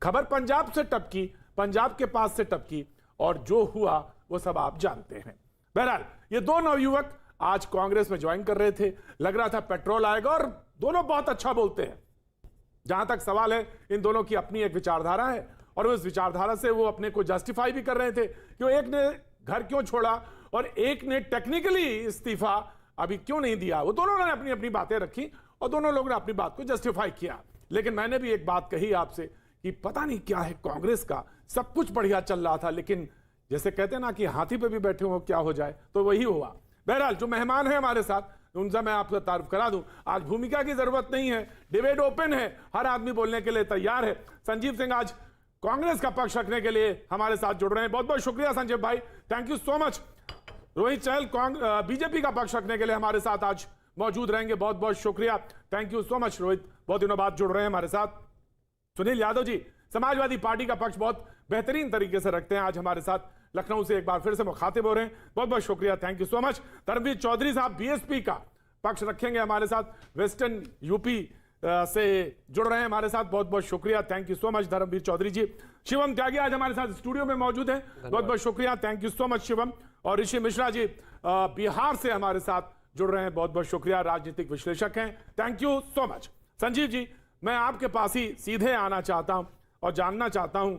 खबर पंजाब से टपकी, पंजाब के पास से टपकी और जो हुआ वो सब आप जानते हैं। बहरहाल ये दो नवयुवक आज कांग्रेस में ज्वाइन कर रहे थे, लग रहा था पेट्रोल आएगा और दोनों बहुत अच्छा बोलते हैं। जहां तक सवाल है, इन दोनों की अपनी एक विचारधारा है और उस विचारधारा से वो अपने को जस्टिफाई भी कर रहे थे कि एक ने घर क्यों छोड़ा और एक ने टेक्निकली इस्तीफा अभी क्यों नहीं दिया। वो दोनों ने अपनी अपनी बातें रखी और दोनों लोगों ने अपनी बात को जस्टिफाई किया। लेकिन मैंने भी एक बात कही आपसे कि पता नहीं क्या है कांग्रेस का, सब कुछ बढ़िया चल रहा था लेकिन जैसे कहते हैं ना कि हाथी पे भी बैठे हो क्या हो जाए, तो वही हुआ। बहरहाल जो मेहमान है हमारे साथ उनसे मैं आपको तारुफ करा दूं। आज भूमिका की जरूरत नहीं है, डिबेट ओपन है, हर आदमी बोलने के लिए तैयार है। संजीव सिंह आज कांग्रेस का पक्ष रखने के लिए हमारे साथ जुड़ रहे हैं, बहुत बहुत शुक्रिया संजीव भाई, thank you so much. Rohit Chahal BJP का पक्ष रखने के लिए हमारे साथ आज मौजूद रहेंगे, बहुत बहुत शुक्रिया, thank you so much Rohit, बहुत दिनों बाद जुड़ रहे हैं हमारे साथ। सुनील यादव जी समाजवादी पार्टी का पक्ष बहुत बेहतरीन तरीके से रखते हैं, आज हमारे साथ लखनऊ से एक बार फिर से मुखातिब हो रहे हैं, बहुत बहुत शुक्रिया, thank you so much. Dharmveer Chaudhary sahab BSP का पक्ष रखेंगे हमारे साथ, वेस्टर्न यूपी से जुड़ रहे हैं हमारे साथ, बहुत बहुत शुक्रिया, thank you so much Dharmveer Chaudhary ji. Shivam Tyagi आज हमारे साथ स्टूडियो में मौजूद है, बहुत बहुत शुक्रिया, thank you so much Shivam. और ऋषि मिश्रा जी बिहार से हमारे साथ जुड़ रहे हैं, बहुत बहुत शुक्रिया, राजनीतिक विश्लेषक हैं, thank you so much. Sanjeev ji मैं आपके पास ही सीधे आना चाहता हूं और जानना चाहता हूं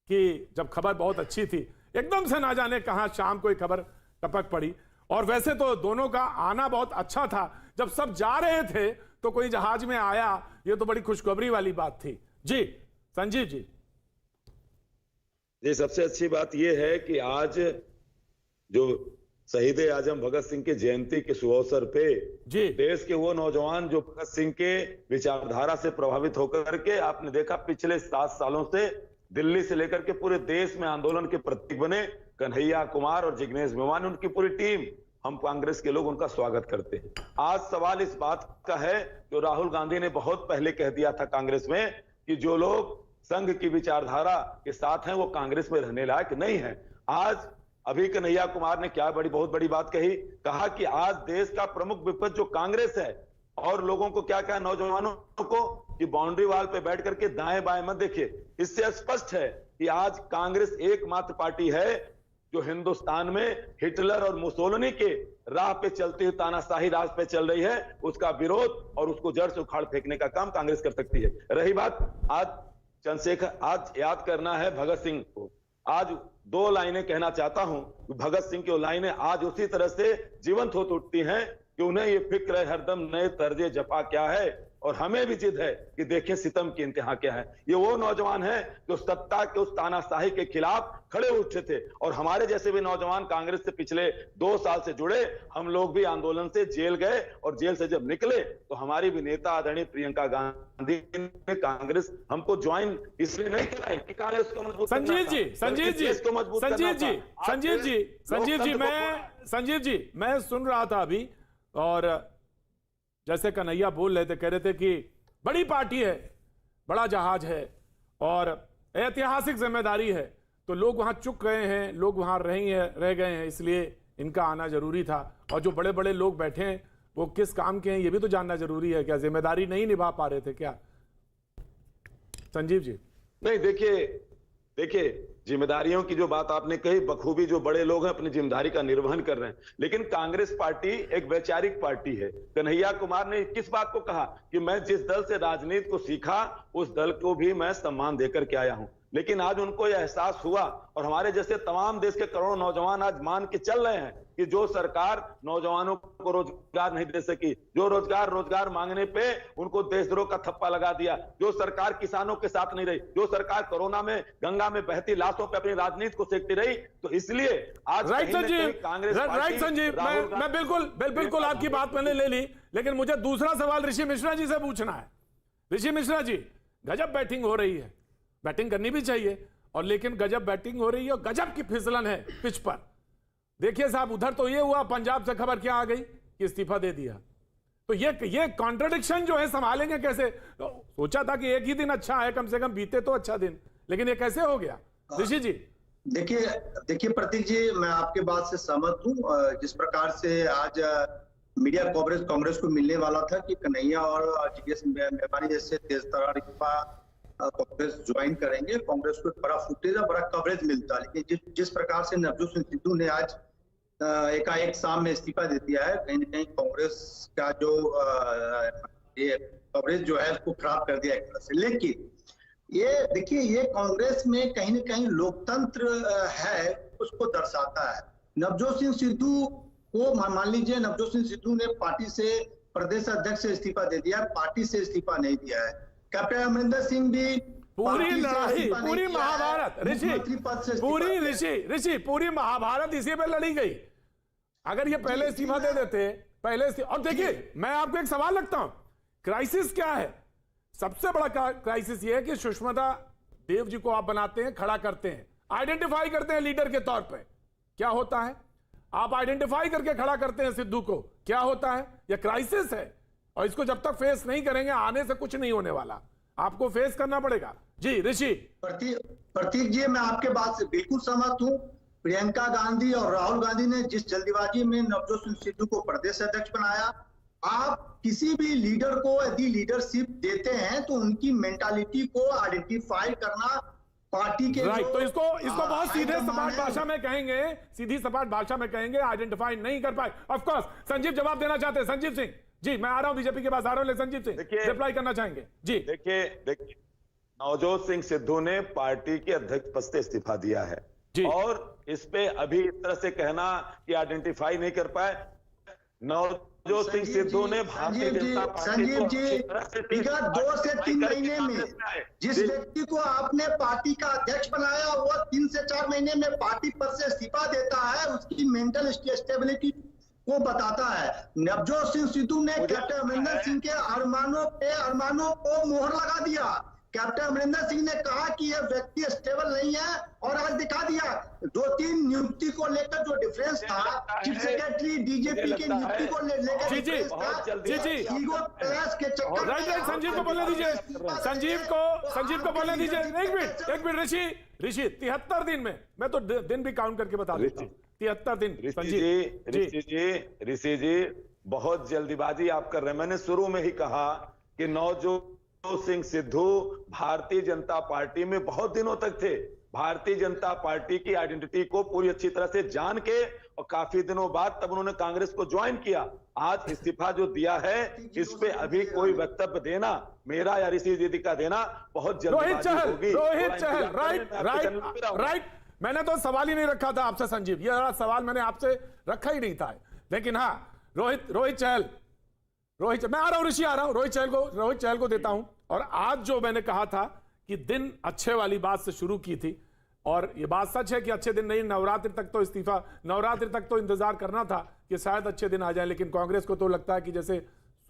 कि जब खबर बहुत अच्छी थी, एकदम से ना जाने कहां शाम को एक खबर टपक पड़ी, और वैसे तो दोनों का आना बहुत अच्छा था, जब सब जा रहे थे तो कोई जहाज में आया, ये तो बड़ी खुशखबरी वाली बात थी। जी संजीव जी। जी सबसे अच्छी बात यह है कि आज जो शहीद आजम भगत सिंह की जयंती के शुभ अवसर पे जी देश के वो नौजवान जो भगत सिंह के विचारधारा से प्रभावित होकर के, आपने देखा पिछले 7 सालों से दिल्ली से लेकर के पूरे देश में आंदोलन के प्रतीक बने, कन्हैया कुमार और जिग्नेश मेवानी उनकी पूरी टीम, हम कांग्रेस के लोग उनका स्वागत करते हैं। आज सवाल इस बात का है जो राहुल गांधी ने बहुत पहले कह दिया था कांग्रेस में कि जो लोग संघ की विचारधारा के साथ हैं वो कांग्रेस में रहने लायक नहीं है। आज अभी कन्हैया कुमार ने क्या बहुत बड़ी बात कही, कहा कि आज देश का प्रमुख विपक्ष जो कांग्रेस है, और लोगों को क्या कहा, नौजवानों को, कि बाउंड्री वाल पे बैठ करके दाएं बाएं मत देखिए। इससे स्पष्ट है कि आज कांग्रेस एकमात्र पार्टी है जो हिंदुस्तान में हिटलर और मुसोलिनी के राह पे चलती हुई तानाशाही राज पे चल रही है, उसका विरोध और उसको जड़ से उखाड़ फेंकने का काम कांग्रेस कर सकती है। रही बात आज चंद्रशेखर, आज याद करना है भगत सिंह को, आज 2 लाइनें कहना चाहता हूं, भगत सिंह की लाइनें आज उसी तरह से जीवंत हो उठती हैं कि उन्हें ये फिक्र है हरदम नए तर्जे जपा क्या है, और हमें भी जिद है कि देखें सितम की इंतहा क्या है। ये वो नौजवान हैं जो सत्ता के उस तानाशाही के खिलाफ खड़े उठे थे, और हमारे जैसे भी नौजवान कांग्रेस से पिछले 2 साल से जुड़े, हम लोग भी आंदोलन से जेल गए, और जेल से जब निकले तो हमारी भी नेता आदरणीय प्रियंका गांधी ने कांग्रेस हमको ज्वाइन इसलिए नहीं कराई कि कांग्रेस को मजबूत करना था। संजीव जी मैं सुन रहा था अभी, और जैसे कन्हैया बोल रहे थे, कह रहे थे कि बड़ी पार्टी है, बड़ा जहाज है और ऐतिहासिक जिम्मेदारी है, तो लोग वहां चुक गए हैं, लोग वहां रह गए हैं, इसलिए इनका आना जरूरी था। और जो बड़े बड़े लोग बैठे हैं वो किस काम के हैं ये भी तो जानना जरूरी है, क्या जिम्मेदारी नहीं निभा पा रहे थे क्या? संजीव जी। नहीं देखिए जिम्मेदारियों की जो बात आपने कही, बखूबी जो बड़े लोग हैं अपनी जिम्मेदारी का निर्वहन कर रहे हैं, लेकिन कांग्रेस पार्टी एक वैचारिक पार्टी है। कन्हैया कुमार ने किस बात को कहा कि मैं जिस दल से राजनीति को सीखा उस दल को भी मैं सम्मान देकर के आया हूं, लेकिन आज उनको यह एहसास हुआ, और हमारे जैसे तमाम देश के करोड़ों नौजवान आज मान के चल रहे हैं कि जो सरकार नौजवानों को रोजगार नहीं दे सकी, जो रोजगार मांगने पे उनको देशद्रोह का थप्पा लगा दिया, जो सरकार किसानों के साथ नहीं रही, जो सरकार कोरोना में गंगा में बहती लाशों पे अपनी राजनीति को सेकती रही, तो इसलिए आज कांग्रेस संजीव मैं बिल्कुल आपकी बात मैंने ले ली, लेकिन मुझे दूसरा सवाल ऋषि मिश्रा जी से पूछना है। ऋषि मिश्रा जी, गजब बैटिंग हो रही है, बैटिंग करनी भी चाहिए, और लेकिन गजब बैटिंग हो रही है और गजब की फिसलन है पिच पर। देखिए साहब, उधर तो ये हुआ, पंजाब से खबर क्या आ गई कि इस्तीफा दे दिया, तो ये कॉन्ट्रडिक्शन जो है संभालेंगे कैसे? तो सोचा था कि एक ही दिन अच्छा है, कम से कम बीते तो अच्छा दिन, लेकिन ये कैसे हो गया? ऋषि जी। देखिए प्रतीक जी, मैं आपके बात से सहमत हूं। जिस प्रकार से आज मीडिया कवरेज कांग्रेस को मिलने वाला था कि कन्हैया और जिग्नेश मेवानी जैसे तेज तर्रार युवा कांग्रेस ज्वाइन करेंगे। कांग्रेस को एक बड़ा फुटेज और बड़ा कवरेज मिलता है। लेकिन जिस प्रकार से नवजोत सिंह सिद्धू ने आज एकाएक शाम में इस्तीफा दे दिया है, कहीं ना कहीं कांग्रेस का जो ये कवरेज जो है उसको खराब कर दिया एक तरह से। लेकिन ये देखिए, ये कांग्रेस में कहीं ना कहीं लोकतंत्र है उसको दर्शाता है। नवजोत सिंह सिद्धू को मान लीजिए, नवजोत सिंह सिद्धू ने पार्टी से प्रदेश अध्यक्ष से इस्तीफा दे दिया, पार्टी से इस्तीफा नहीं दिया है। कैप्टन अमरिंदर सिंह भी पूरी लड़ाई, पूरी महाभारत ऋषि पूरी महाभारत इसी पे लड़ी गई। अगर ये पहले इस्तीफा दे देते, और देखिए मैं आपको एक सवाल रखता हूं, क्राइसिस क्या है? सबसे बड़ा क्राइसिस ये है कि सुष्मिता देव जी को आप बनाते हैं, खड़ा करते हैं, आइडेंटिफाई करते हैं लीडर के तौर पे, क्या होता है? आप आइडेंटिफाई करके खड़ा करते हैं सिद्धू को, क्या होता है? यह क्राइसिस है और इसको जब तक फेस नहीं करेंगे आने से कुछ नहीं होने वाला, आपको फेस करना पड़ेगा। जी ऋषि। प्रतीक जी, मैं आपके बात से बिल्कुल सहमत हूं। प्रियंका गांधी और राहुल गांधी ने जिस जल्दीबाजी में नवजोत सिंह सिद्धू को प्रदेश अध्यक्ष बनाया, आप किसी भी लीडर को यदि लीडरशिप देते हैं तो उनकी मेंटालिटी को आइडेंटिफाई करना पार्टी के राइट, तो इसको बहुत सीधे सपाट भाषा में कहेंगे, सीधी सपाट भाषा में कहेंगे आइडेंटिफाई नहीं कर पाए। ऑफ कोर्स संजीव जवाब देना चाहते हैं। संजीव सिंह जी, मैं आ रहा हूं बीजेपी के पास, आ रहा हूं, संजीव सिंह रिप्लाई करना चाहेंगे। जी देखिए नवजोत सिंह सिद्धू ने पार्टी के अध्यक्ष पद से इस्तीफा दिया है और इस पे अभी इस तरह से कहना कि आइडेंटिफाई नहीं कर पाए, नवजोत सिंह सिद्धू ने भारतीय जनता पार्टी को विगत 2 से 3 महीने में जिस व्यक्ति को आपने पार्टी का अध्यक्ष बनाया वो 3 से 4 महीने में पार्टी पद से इस्तीफा देता है, उसकी मेंटल स्टेबिलिटी को बताता है। नवजोत सिंह सिद्धू ने कैप्टन अमरिंदर सिंह के अरमानों को मोहर लगा दिया। कैप्टन अमरिंदर सिंह ने कहा कि यह व्यक्ति स्टेबल नहीं है और आज दिखा दिया। 2-3 नियुक्ति को लेकर जो डिफरेंस था, चीफ सेक्रेटरी डीजीपी की नियुक्ति को लेकर डिफरेंस था, ईगो क्लैश के चक्कर में। संजीव को बोलने दीजिए, संजीव को बोलने दीजिए। एक मिनट ऋषि 73 दिन में, मैं तो दिन भी काउंट करके बता देता हूं, 73 दिन। ऋषि जी बहुत जल्दीबाजी आप कर रहे हैं। मैंने शुरू में ही कहा कि नवजोत सिंह सिद्धू भारतीय जनता पार्टी में बहुत दिनों तक थे, भारतीय जनता पार्टी की आइडेंटिटी को पूरी अच्छी तरह से जान के और काफी दिनों बाद तब उन्होंने कांग्रेस को ज्वाइन किया। आज इस्तीफा जो दिया है इस पे अभी कोई वक्तव्य देना, मेरा या ऋषि दीदी का देना बहुत जल्दीबाजी होगी। रोहित चहल, राइट। मैंने तो सवाल ही नहीं रखा था आपसे संजीव, यह सवाल मैंने आपसे रखा ही नहीं था। लेकिन हाँ रोहित चहल, मैं आ रहा हूं ऋषि, आ रहा हूं। रोहित चहल को देता हूं। और आज जो मैंने कहा था कि दिन अच्छे वाली बात से शुरू की थी, और ये बात सच है कि अच्छे दिन नहीं, नवरात्रि तक तो इंतजार करना था कि शायद अच्छे दिन आ जाए, लेकिन कांग्रेस को तो लगता है कि जैसे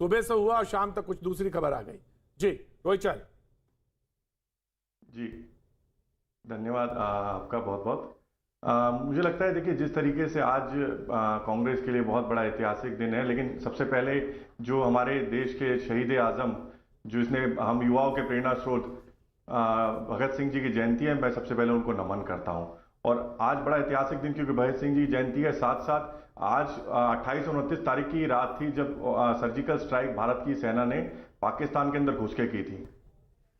सुबह से हुआ और शाम तक कुछ दूसरी खबर आ गई। जी रोहित चहल। जी धन्यवाद आपका बहुत बहुत। मुझे लगता है देखिए जिस तरीके से आज कांग्रेस के लिए बहुत बड़ा ऐतिहासिक दिन है, लेकिन सबसे पहले जो हमारे देश के शहीद आजम, जो इसने हम युवाओं के प्रेरणा स्रोत भगत सिंह जी की जयंती है, मैं सबसे पहले उनको नमन करता हूं। और आज बड़ा ऐतिहासिक दिन क्योंकि भगत सिंह जी की जयंती है, साथ साथ आज 28 और 29 तारीख की रात थी जब सर्जिकल स्ट्राइक भारत की सेना ने पाकिस्तान के अंदर घुस के की थी।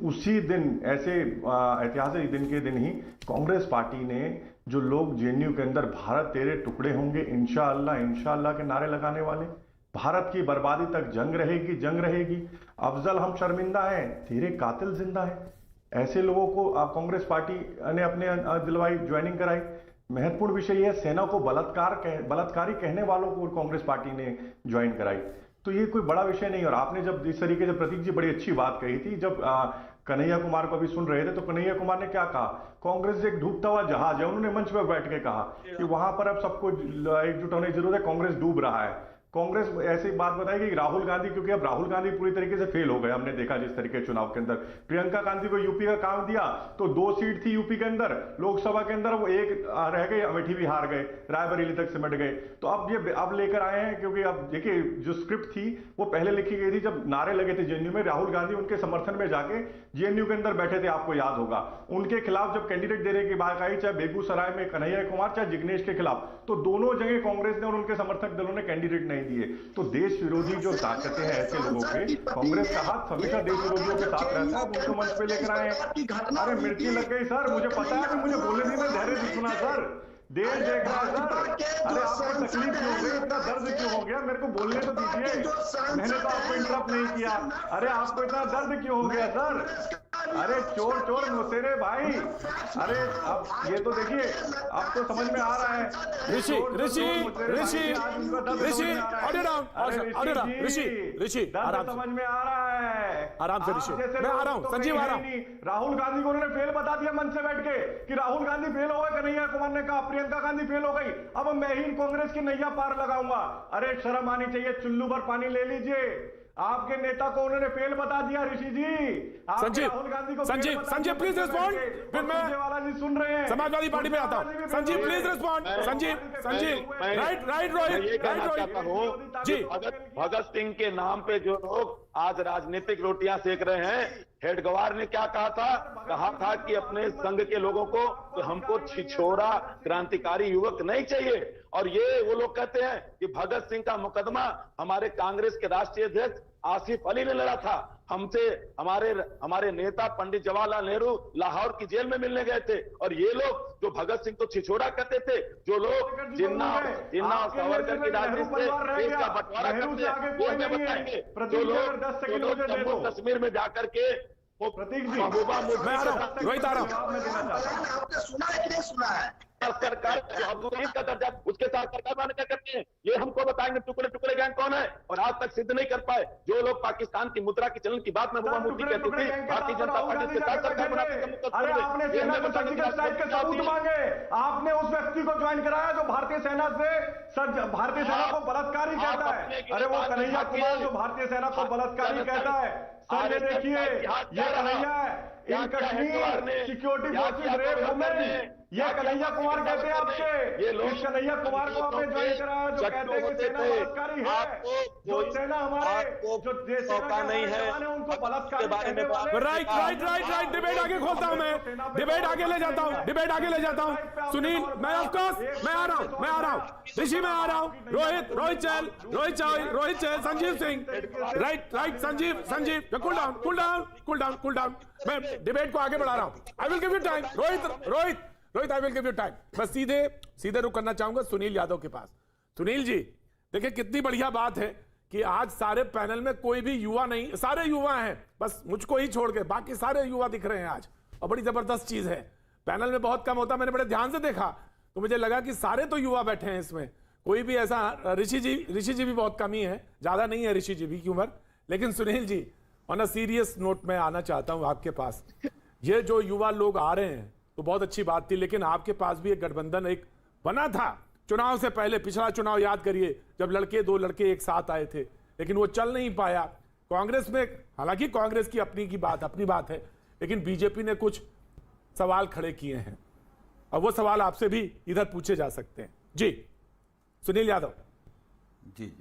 उसी दिन, ऐसे ऐतिहासिक दिन के दिन ही कांग्रेस पार्टी ने जो लोग जेएनयू के अंदर भारत तेरे टुकड़े होंगे इंशाअल्लाह के नारे लगाने वाले, भारत की बर्बादी तक जंग रहेगी, अफजल हम शर्मिंदा हैं, तेरे कातिल जिंदा है, ऐसे लोगों को कांग्रेस पार्टी ने अपने दिलवाई, ज्वाइनिंग कराई। महत्वपूर्ण विषय यह, सेना को बलात्कारी कहने वालों को कांग्रेस पार्टी ने ज्वाइन कराई। तो ये कोई बड़ा विषय नहीं। और आपने जब इस तरीके से, प्रतीक जी बड़ी अच्छी बात कही थी, जब कन्हैया कुमार को अभी सुन रहे थे तो कन्हैया कुमार ने क्या कहा, कांग्रेस एक डूबता हुआ जहाज है। उन्होंने मंच पर बैठ के कहा कि वहां पर अब सबको एकजुट होने की जरूरत है, कांग्रेस डूब रहा है। कांग्रेस ऐसी बात बताएगी कि राहुल गांधी, क्योंकि अब राहुल गांधी पूरी तरीके से फेल हो गए, हमने देखा जिस तरीके के चुनाव के अंदर प्रियंका गांधी को यूपी का काम दिया तो 2 सीट थी यूपी के अंदर, लोकसभा के अंदर वो 1 रह गई, अमेठी भी हार गए, रायबरेली तक सिमट गए। तो अब लेकर आए हैं, क्योंकि अब देखिए जो स्क्रिप्ट थी वो पहले लिखी गई थी जब नारे लगे थे जेएनयू में, राहुल गांधी उनके समर्थन में जाके जेएनयू के अंदर बैठे थे, आपको याद होगा। उनके खिलाफ जब कैंडिडेट देने की बात आई, चाहे बेगूसराय में कन्हैया कुमार, चाहे जिग्नेश के खिलाफ, तो दोनों जगह कांग्रेस ने और उनके समर्थक दलों ने कैंडिडेट नहीं दिए। तो देश विरोधी जो ताकतें हैं ऐसे लोगों के, कांग्रेस का हाथ हमेशा देश विरोधियों के साथ रहता है, उनको मंच पे लेकर आए हैं। अरे मिर्ची लग गई सर, मुझे पता है कि मुझे बोलने नहीं, मैं धैर्य से सुना सर, देश देख रहा है सर। अरे आपको तकलीफ क्यों हो गई, इतना दर्द क्यों हो गया, मेरे को बोलने तो दीजिए, मैंने तो आपको इंटरप्ट नहीं किया। अरे आपको इतना दर्द क्यों हो गया सर? अरे चोर चोर मुसेरे भाई, अरे अब ये तो देखिए, अब तो समझ में आ रहा है। ऋषि ऋषि ऋषि ऋषि ऑडियो डाउन, ऑडियो डाउन, ऋषि आराम समझ में आ रहा है, आराम से ऋषि, मैं आ रहा हूं, संजीव आ रहा हूं। राहुल गांधी को उन्होंने फेल बता दिया मंच से बैठ के कि राहुल गांधी फेल हो गए, कन्हैया कुमार ने कहा प्रियंका गांधी फेल हो गई, अब मैं ही कांग्रेस की नैया पार लगाऊंगा। अरे शर्म आनी चाहिए, चुल्लू भर पानी ले लीजिए। आपके नेता को उन्होंने फेल बता दिया ऋषि जी। संजीव, राहुल गांधी को संजीव प्लीज रिस्पॉन्ड, फिर मैं सुन रहे हैं, समाजवादी पार्टी में आता हूं। Sanjeev please respond, Sanjeev right Rohit ji. Bhagat Singh के नाम पे जो लोग आज राजनीतिक रोटियां सेक रहे हैं, हेडगवार ने क्या कहा था कि अपने संघ के लोगों को तो हमको छिछोरा क्रांतिकारी युवक नहीं चाहिए। और ये वो लोग कहते हैं कि भगत सिंह का मुकदमा हमारे कांग्रेस के राष्ट्रीय अध्यक्ष आसिफ अली ने लड़ा था। हमसे हमारे नेता पंडित जवाहरलाल नेहरू लाहौर की जेल में मिलने गए थे। और ये लोग जो भगत सिंह को छिछोरा कहते थे, जो लोग जिन्ना और सावरकर की राजनीति से देश का बंटवारा करते हैं, वो हमें बताएंगे। जो लोग जम्मू कश्मीर में जाकर के प्रतीक जी, मैं आ रहा हूं, रोहित आ रहा हूं। आपने सुना है कि नहीं सुना है? सरकार का दर्जा उसके साथ सरकार वाले क्या करते हैं, ये हमको बताएंगे। टुकड़े टुकड़े गैंग कौन है, और आज तक सिद्ध नहीं कर पाए। जो लोग पाकिस्तान की मुद्रा की चलन की बात महबूबा मुफ्ती कहती थी, भारतीय जनता पार्टी के साथ सरकार बनाने का अरे आपने सेना को सर्जिकल स्ट्राइक के सबूत मांगे, आपने उस व्यक्ति को ज्वाइन कराया जो भारतीय सेना से भारतीय सेना को बलात्कारी कहता है। अरे वो कन्हैया कुमार जो भारतीय सेना को बलात्कारी कहता है। सर ये देखिए, ये कन्हैया है, in Kashmir security forces rape women, ये कन्हैया कुमार कहते हैं आपके। ये लोग कन्हैया कुमार को आपने ज्वाइन कराया जो कहते हैं कि सेना बलात्कारी है, जो सेना हमारे जो देश का नहीं है उनको बलात्कारी कहने वाले। राइट डिबेट आगे खोलता हूं, मैं डिबेट आगे ले जाता हूं, सुनील मैं ऑफकोर्स मैं आ रहा हूं, ऋषि मैं आ रहा हूं, Rohit Chahal, Sanjeev Singh, right Sanjeev cool down, मैं डिबेट को आगे बढ़ा रहा हूं। I will give you time Rohit I will give you time. मैं सीधे रुक करना चाहूंगा सुनील यादव के पास। सुनील जी देखिए, कितनी बढ़िया बात है कि आज सारे पैनल में कोई भी युवा नहीं, सारे युवा हैं, बस मुझको ही छोड़ के बाकी सारे युवा दिख रहे हैं आज, और बड़ी जबरदस्त चीज है। पैनल में बहुत कम होता, मैंने बड़े ध्यान से देखा तो मुझे लगा कि सारे तो युवा बैठे हैं इसमें, कोई भी ऐसा ऋषि जी भी बहुत कम ही है, ज्यादा नहीं है ऋषि जी भी की उम्र। लेकिन Sunil ji, on a serious note में आना चाहता हूं आपके पास। ये जो युवा लोग आ रहे हैं तो बहुत अच्छी बात थी, लेकिन आपके पास भी एक गठबंधन एक बना था चुनाव से पहले। पिछला चुनाव याद करिए, जब दो लड़के एक साथ आए थे, लेकिन वो चल नहीं पाया कांग्रेस में। हालांकि कांग्रेस की अपनी बात है, लेकिन बीजेपी ने कुछ सवाल खड़े किए हैं, और वो सवाल आपसे भी इधर पूछे जा सकते हैं। जी सुनील यादव जी।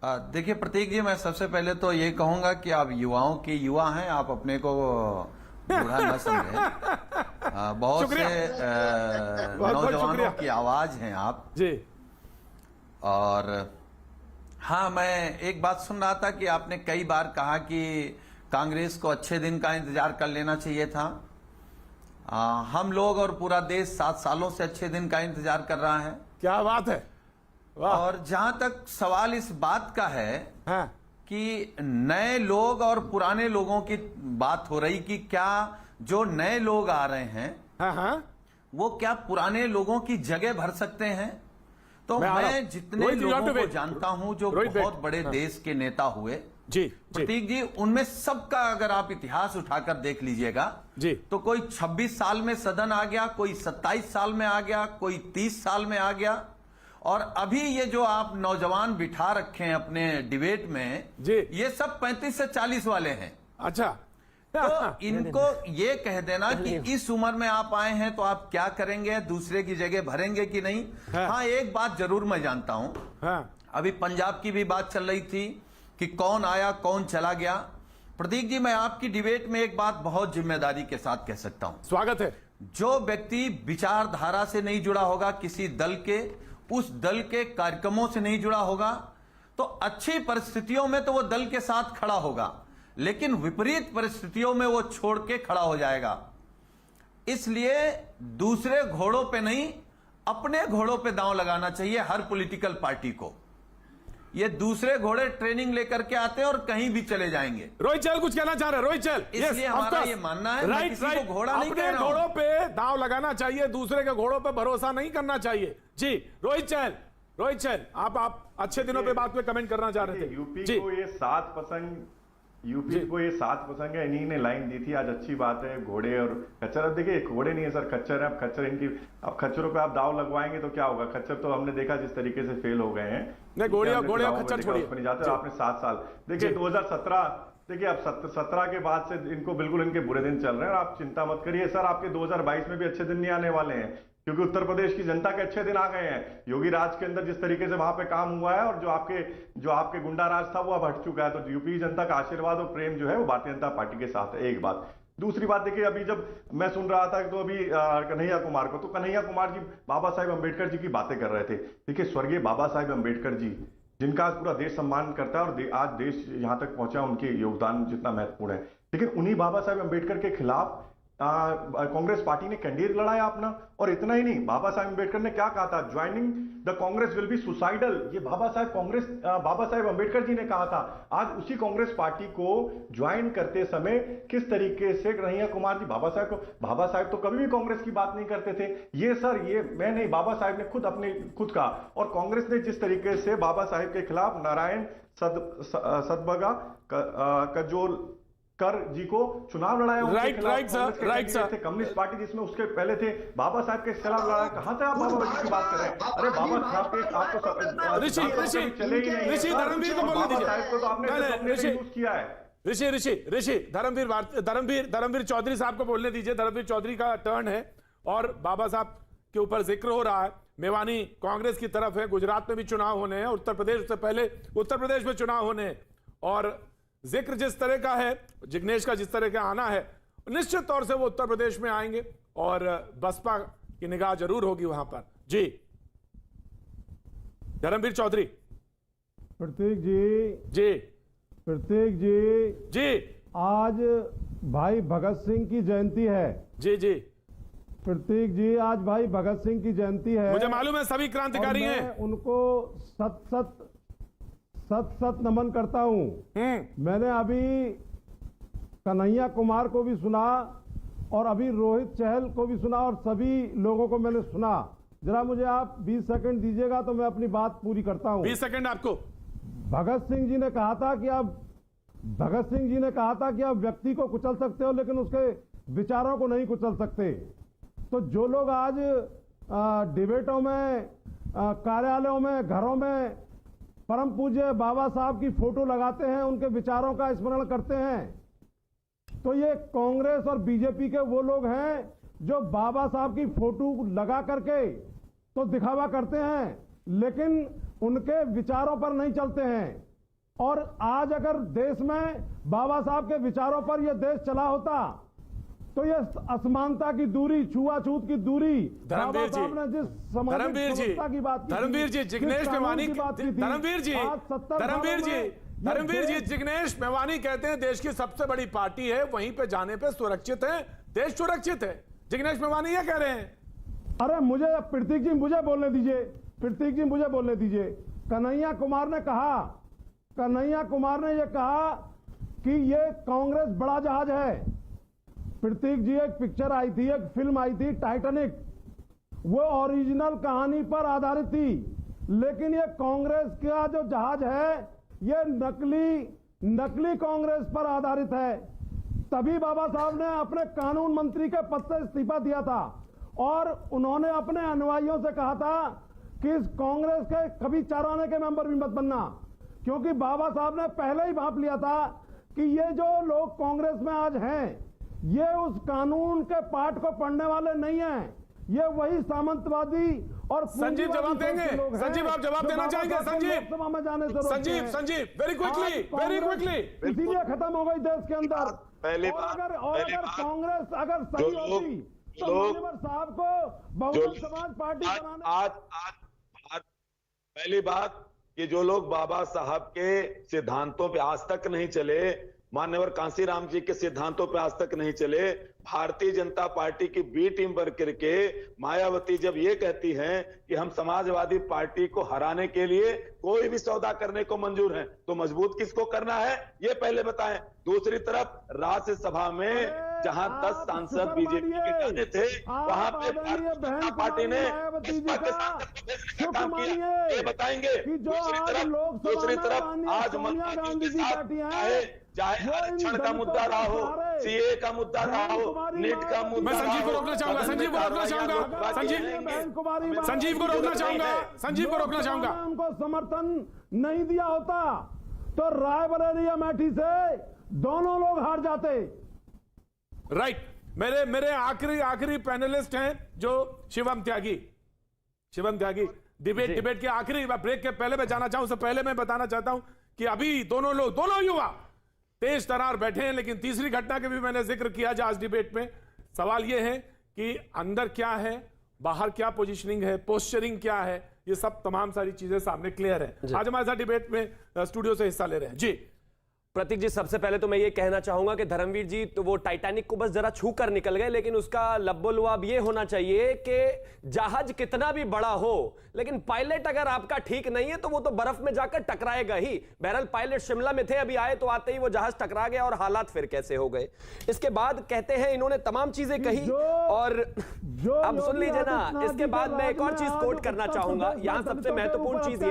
देखिए प्रतीक जी, मैं सबसे पहले तो ये कहूंगा कि आप युवाओं के युवा हैं, आप अपने को बूढ़ा न समझें। बहुत से नौजवानों की आवाज हैं आप जी। और हाँ, मैं एक बात सुन रहा था कि आपने कई बार कहा कि कांग्रेस को अच्छे दिन का इंतजार कर लेना चाहिए था। हम लोग और पूरा देश 7 सालों से अच्छे दिन का इंतजार कर रहा है। क्या बात है, वाह। और जहां तक सवाल इस बात का है हाँ। कि नए लोग और पुराने लोगों की बात हो रही कि क्या जो नए लोग आ रहे हैं, हाँ, वो क्या पुराने लोगों की जगह भर सकते हैं? तो मैं जितने लोगों को जानता हूं जो बहुत बड़े देश के नेता हुए जी, प्रतीक जी, उनमें सबका अगर आप इतिहास उठाकर देख लीजिएगा जी, तो कोई 26 साल में सदन आ गया, कोई 27 साल में आ गया, कोई 30 साल में आ गया। और अभी ये जो आप नौजवान बिठा रखे हैं अपने डिबेट में जी, ये सब 35 से 40 वाले हैं। अच्छा, तो इनको ये कह देना कि इस उम्र में आप आए हैं तो आप क्या करेंगे, दूसरे की जगह भरेंगे कि नहीं। हाँ, एक बात जरूर मैं जानता हूं। हाँ। अभी पंजाब की भी बात चल रही थी कि कौन आया कौन चला गया। प्रतीक जी, मैं आपकी डिबेट में एक बात बहुत जिम्मेदारी के साथ कह सकता हूं। स्वागत है। जो व्यक्ति विचारधारा से नहीं जुड़ा होगा किसी दल के, उस दल के कार्यक्रमों से नहीं जुड़ा होगा, तो अच्छी परिस्थितियों में तो वो दल के साथ खड़ा होगा, लेकिन विपरीत परिस्थितियों में वो छोड़ के खड़ा हो जाएगा। इसलिए दूसरे घोड़ों पे नहीं, अपने घोड़ों पे दांव लगाना चाहिए हर पॉलिटिकल पार्टी को। ये दूसरे घोड़े ट्रेनिंग लेकर के आते हैं और कहीं भी चले जाएंगे। रोहित चहल कुछ कहना चाह रहे हैं? रोहित चहल, इसलिए हमारा ये मानना है, मैं किसी को घोड़ा नहीं कह रहा हूं। घोड़ों पे दांव लगाना चाहिए, दूसरे के घोड़ों पे भरोसा नहीं करना चाहिए। जी रोहित चहल, आप अच्छे दिनों पे बात पे कमेंट करना चाह रहे थे। यूपी को ये 7 पसंद, यूपी को ये 7 पसंद है, इन्हीं ने लाइन दी थी। आज अच्छी बात है, घोड़े और खच्चर। अब देखिए, घोड़े नहीं है सर, खच्चर है। अब खच्चर इनकी, अब खच्चरों पे आप दाव लगवाएंगे तो क्या होगा? खच्चर तो हमने देखा जिस तरीके से फेल हो गए हैं। नहीं, घोड़े और खच्चर छोड़िए, नहीं जाते। आपने 7 साल देखिए, 2017 देखिए, अब 17 के बाद से इनको बिल्कुल इनके बुरे दिन चल रहे हैं। और आप चिंता मत करिए सर, आपके 2022 में भी अच्छे दिन नहीं आने वाले हैं, क्योंकि उत्तर प्रदेश की जनता के अच्छे दिन आ गए हैं। योगी राज के अंदर जिस तरीके से वहां पे काम हुआ है, और जो आपके गुंडा राज था वो अब हट चुका है। तो यूपी जनता का आशीर्वाद और प्रेम जो है वो भारतीय जनता पार्टी के साथ है। एक बात। दूसरी बात देखिए, अभी जब मैं सुन रहा था तो अभी कन्हैया कुमार को, तो कन्हैया कुमार जी बाबा साहेब अम्बेडकर जी की बातें कर रहे थे। देखिए, स्वर्गीय बाबा साहेब अम्बेडकर जी, जिनका आज पूरा देश सम्मान करता है, और आज देश यहां तक पहुंचा, उनके योगदान जितना महत्वपूर्ण है, लेकिन उन्हीं बाबा साहेब अम्बेडकर के खिलाफ कांग्रेस पार्टी ने कैंडिडेट लड़ाया अपना। और इतना ही नहीं, बाबा साहेब अम्बेडकर ने क्या कहा था? Joining the Congress will be suicidal. ये बाबा साहेब अम्बेडकर जी ने कहा था। आज उसी कांग्रेस पार्टी को ज्वाइन करते समय किस तरीके से कन्हैया कुमार जी बाबा साहेब तो कभी भी कांग्रेस की बात नहीं करते थे। ये सर, ये मैं नहीं, बाबा साहेब ने खुद कहा। और कांग्रेस ने जिस तरीके से बाबा साहेब के खिलाफ नारायण सदबगा कजोल कर जी को चुनाव लड़ाया, राइट सर। कम्युनिस्ट पार्टी जिसमें उसके पहले थे, बाबा साहब के खिलाफ लड़ा। कहां से आप बाबा जी की बात कर रहे हैं? अरे बाबा साहब के, आपको ऋषि धर्मवीर को बोलने दीजिए। साहब को तो आपने यूज किया है। ऋषि धर्मवीर चौधरी साहब को बोलने दीजिए। धर्मवीर चौधरी का टर्न है, और बाबा साहब के ऊपर जिक्र हो रहा है। मेवानी कांग्रेस की तरफ है, गुजरात में भी चुनाव होने हैं, उत्तर प्रदेश से पहले उत्तर प्रदेश में चुनाव होने हैं। और जिक्र जिस तरह का है, जिग्नेश का जिस तरह का आना है, निश्चित तौर से वो उत्तर प्रदेश में आएंगे, और बसपा की निगाह जरूर होगी वहां पर। जी धर्मवीर चौधरी। प्रतीक जी, आज भाई भगत सिंह की जयंती है। जी प्रतीक जी, आज भाई भगत सिंह की जयंती है। मुझे मालूम है, सभी क्रांतिकारी हैं। उनको सत नमन करता हूं। मैंने अभी कन्हैया कुमार को भी सुना, और अभी रोहित चहल को भी सुना, और सभी लोगों को मैंने सुना। जरा मुझे आप 20 सेकंड दीजिएगा तो मैं अपनी बात पूरी करता हूं। 20 सेकंड आपको। भगत सिंह जी ने कहा था कि आप व्यक्ति को कुचल सकते हो, लेकिन उसके विचारों को नहीं कुचल सकते। तो जो लोग आज डिबेटों में, कार्यालयों में, घरों में परम पूज्य बाबा साहब की फोटो लगाते हैं, उनके विचारों का स्मरण करते हैं, तो ये कांग्रेस और बीजेपी के वो लोग हैं जो बाबा साहब की फोटो लगा करके तो दिखावा करते हैं, लेकिन उनके विचारों पर नहीं चलते हैं। और आज अगर देश में बाबा साहब के विचारों पर यह देश चला होता, तो ये असमानता की दूरी, छुआछूत की दूरी, धर्मवीर जी, जिग्नेश मेवानी कहते हैं देश की सबसे बड़ी पार्टी है, वहीं पे जाने पे सुरक्षित है, देश सुरक्षित है। जिग्नेश मेवानी ये कह रहे हैं। अरे मुझे प्रतीक जी मुझे बोलने दीजिए। कन्हैया कुमार ने यह कहा कि ये कांग्रेस बड़ा जहाज है। प्रतीक जी, एक पिक्चर आई थी, एक फिल्म आई थी टाइटैनिक, वो ओरिजिनल कहानी पर आधारित थी, लेकिन ये कांग्रेस का जो जहाज है ये नकली कांग्रेस पर आधारित है। तभी बाबा साहब ने अपने कानून मंत्री के पद से इस्तीफा दिया था, और उन्होंने अपने अनुयायियों से कहा था कि इस कांग्रेस के कभी चाराने के मेंबर भी मत बनना, क्योंकि बाबा साहब ने पहले ही भांप लिया था कि ये जो लोग कांग्रेस में आज हैं, ये उस कानून के पाठ को पढ़ने वाले नहीं हैं, ये वही सामंतवादी और संजीव जवाब देंगे। संजीव आप जवाब देना चाहेंगे? Sanjeev very quickly. इसीलिए खत्म हो गई देश के अंदर। पहले अगर कांग्रेस अगर सही होती तो साहब को बहुजन समाज पार्टी बनाने। आज पहली बात कि जो लोग बाबा साहब के सिद्धांतों पे आज तक नहीं चले, मान्यवर कांसीराम जी के सिद्धांतों पे आज तक नहीं चले, भारतीय जनता पार्टी की बी टीम पर करके मायावती जब ये कहती हैं कि हम समाजवादी पार्टी को हराने के लिए कोई भी सौदा करने को मंजूर हैं, तो मजबूत किसको करना है ये पहले बताएं। दूसरी तरफ राज्यसभा में जहां 10 सांसद बीजेपी के जाने थे, वहां पे भारतीय जनता पार्टी ने काम किया, ये बताएंगे। दूसरी तरफ आज मंत्री के साथ चाहे आरक्षण का मुद्दा रहा हो, सीए का मुद्दा रहा हो, नीट का मुद्दा, मैं संजीव को रोकना चाहूंगा, संजीव को रोकना चाहूंगा, संजीव को रोकना चाहूंगा, संजीव को रोकना चाहूंगा। उनको समर्थन नहीं दिया होता तो रायबरेली अमेठी से दोनों लोग हार जाते। राइट, मेरे आखिरी पैनलिस्ट हैं जो शिवम त्यागी डिबेट के आखिरी ब्रेक के पहले मैं जाना चाहूं, उससे पहले मैं बताना चाहता हूं कि अभी दोनों युवा तेज तरार बैठे हैं, लेकिन तीसरी घटना के भी मैंने जिक्र किया आज डिबेट में। सवाल यह है कि अंदर क्या है, बाहर क्या पोजीशनिंग है, पोस्चरिंग क्या है, ये सब तमाम सारी चीजें सामने क्लियर है। आज हमारे साथ डिबेट में स्टूडियो से हिस्सा ले रहे हैं जी प्रतीक जी। सबसे पहले तो मैं ये कहना चाहूंगा कि धर्मवीर जी तो वो टाइटैनिक को बस जरा छू कर निकल गए, लेकिन उसका लब्बोलुआब ये होना चाहिए कि जहाज कितना भी बड़ा हो, लेकिन पायलट अगर आपका ठीक नहीं है तो वो तो बर्फ में जाकर टकराएगा ही। बहरहाल पायलट शिमला में थे, अभी आए तो आते ही वो जहाज टकरा गया और हालात फिर कैसे हो गए। इसके बाद कहते हैं इन्होंने तमाम चीजें कही और अब सुन लीजिए ना, इसके बाद मैं एक और चीज कोट करना चाहूंगा। यहां सबसे महत्वपूर्ण चीज ये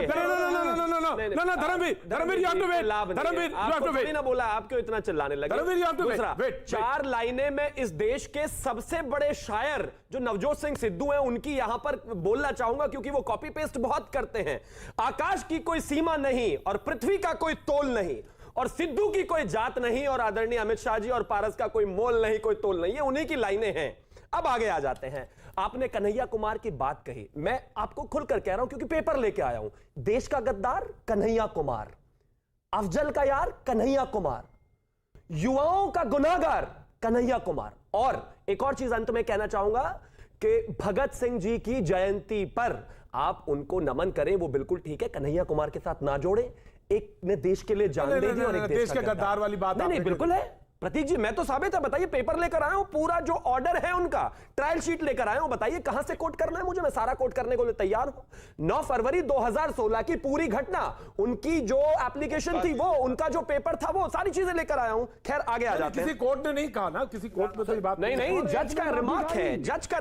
है, ना बोला आप क्यों इतना चिल्लाने लगे। दूसरा, 4 लाइनें मैं इस देश के सबसे बड़े शायर जो नवजोत सिंह सिद्धू हैं उनकी यहां पर बोलना चाहूंगा, क्योंकि वो कॉपी पेस्ट बहुत करते हैं। आकाश की कोई सीमा नहीं और पृथ्वी का कोई तोल नहीं और सिद्धू की कोई जात नहीं और आदरणीय अमित शाह जी और पारस का कोई मोल नहीं, कोई तोल नहीं। ये उन्हीं की लाइनें हैं। अब आगे आ जाते हैं। आपने कन्हैया कुमार की बात कही, मैं आपको खुलकर कह रहा हूं क्योंकि पेपर लेके आया हूं। देश का गद्दार कन्हैया कुमार, अफजल का यार कन्हैया कुमार, युवाओं का गुनाहगार कन्हैया कुमार। और एक और चीज अंत में कहना चाहूंगा कि भगत सिंह जी की जयंती पर आप उनको नमन करें, वो बिल्कुल ठीक है, कन्हैया कुमार के साथ ना जोड़े। एक ने देश के लिए जान दे दी और एक देश का गद्दार वाली बात नहीं, बिल्कुल है प्रतीक जी, मैं तो साबित है। बताइए, पेपर लेकर आया हूं, पूरा जो ऑर्डर है उनका ट्रायल शीट लेकर आया हूं। बताइए कहां से कोट करना है मुझे, मैं सारा कोट करने को तैयार हूं। 9 फरवरी 2016 की पूरी घटना, उनकी जो एप्लीकेशन थी वो, उनका जो पेपर था वो, सारी चीजें लेकर आया हूं। खैर आगे आ जाते हैं। किसी कोर्ट ने नहीं कहा ना, किसी कोर्ट में तो ये बात नहीं, जज का रिमार्क है, जज का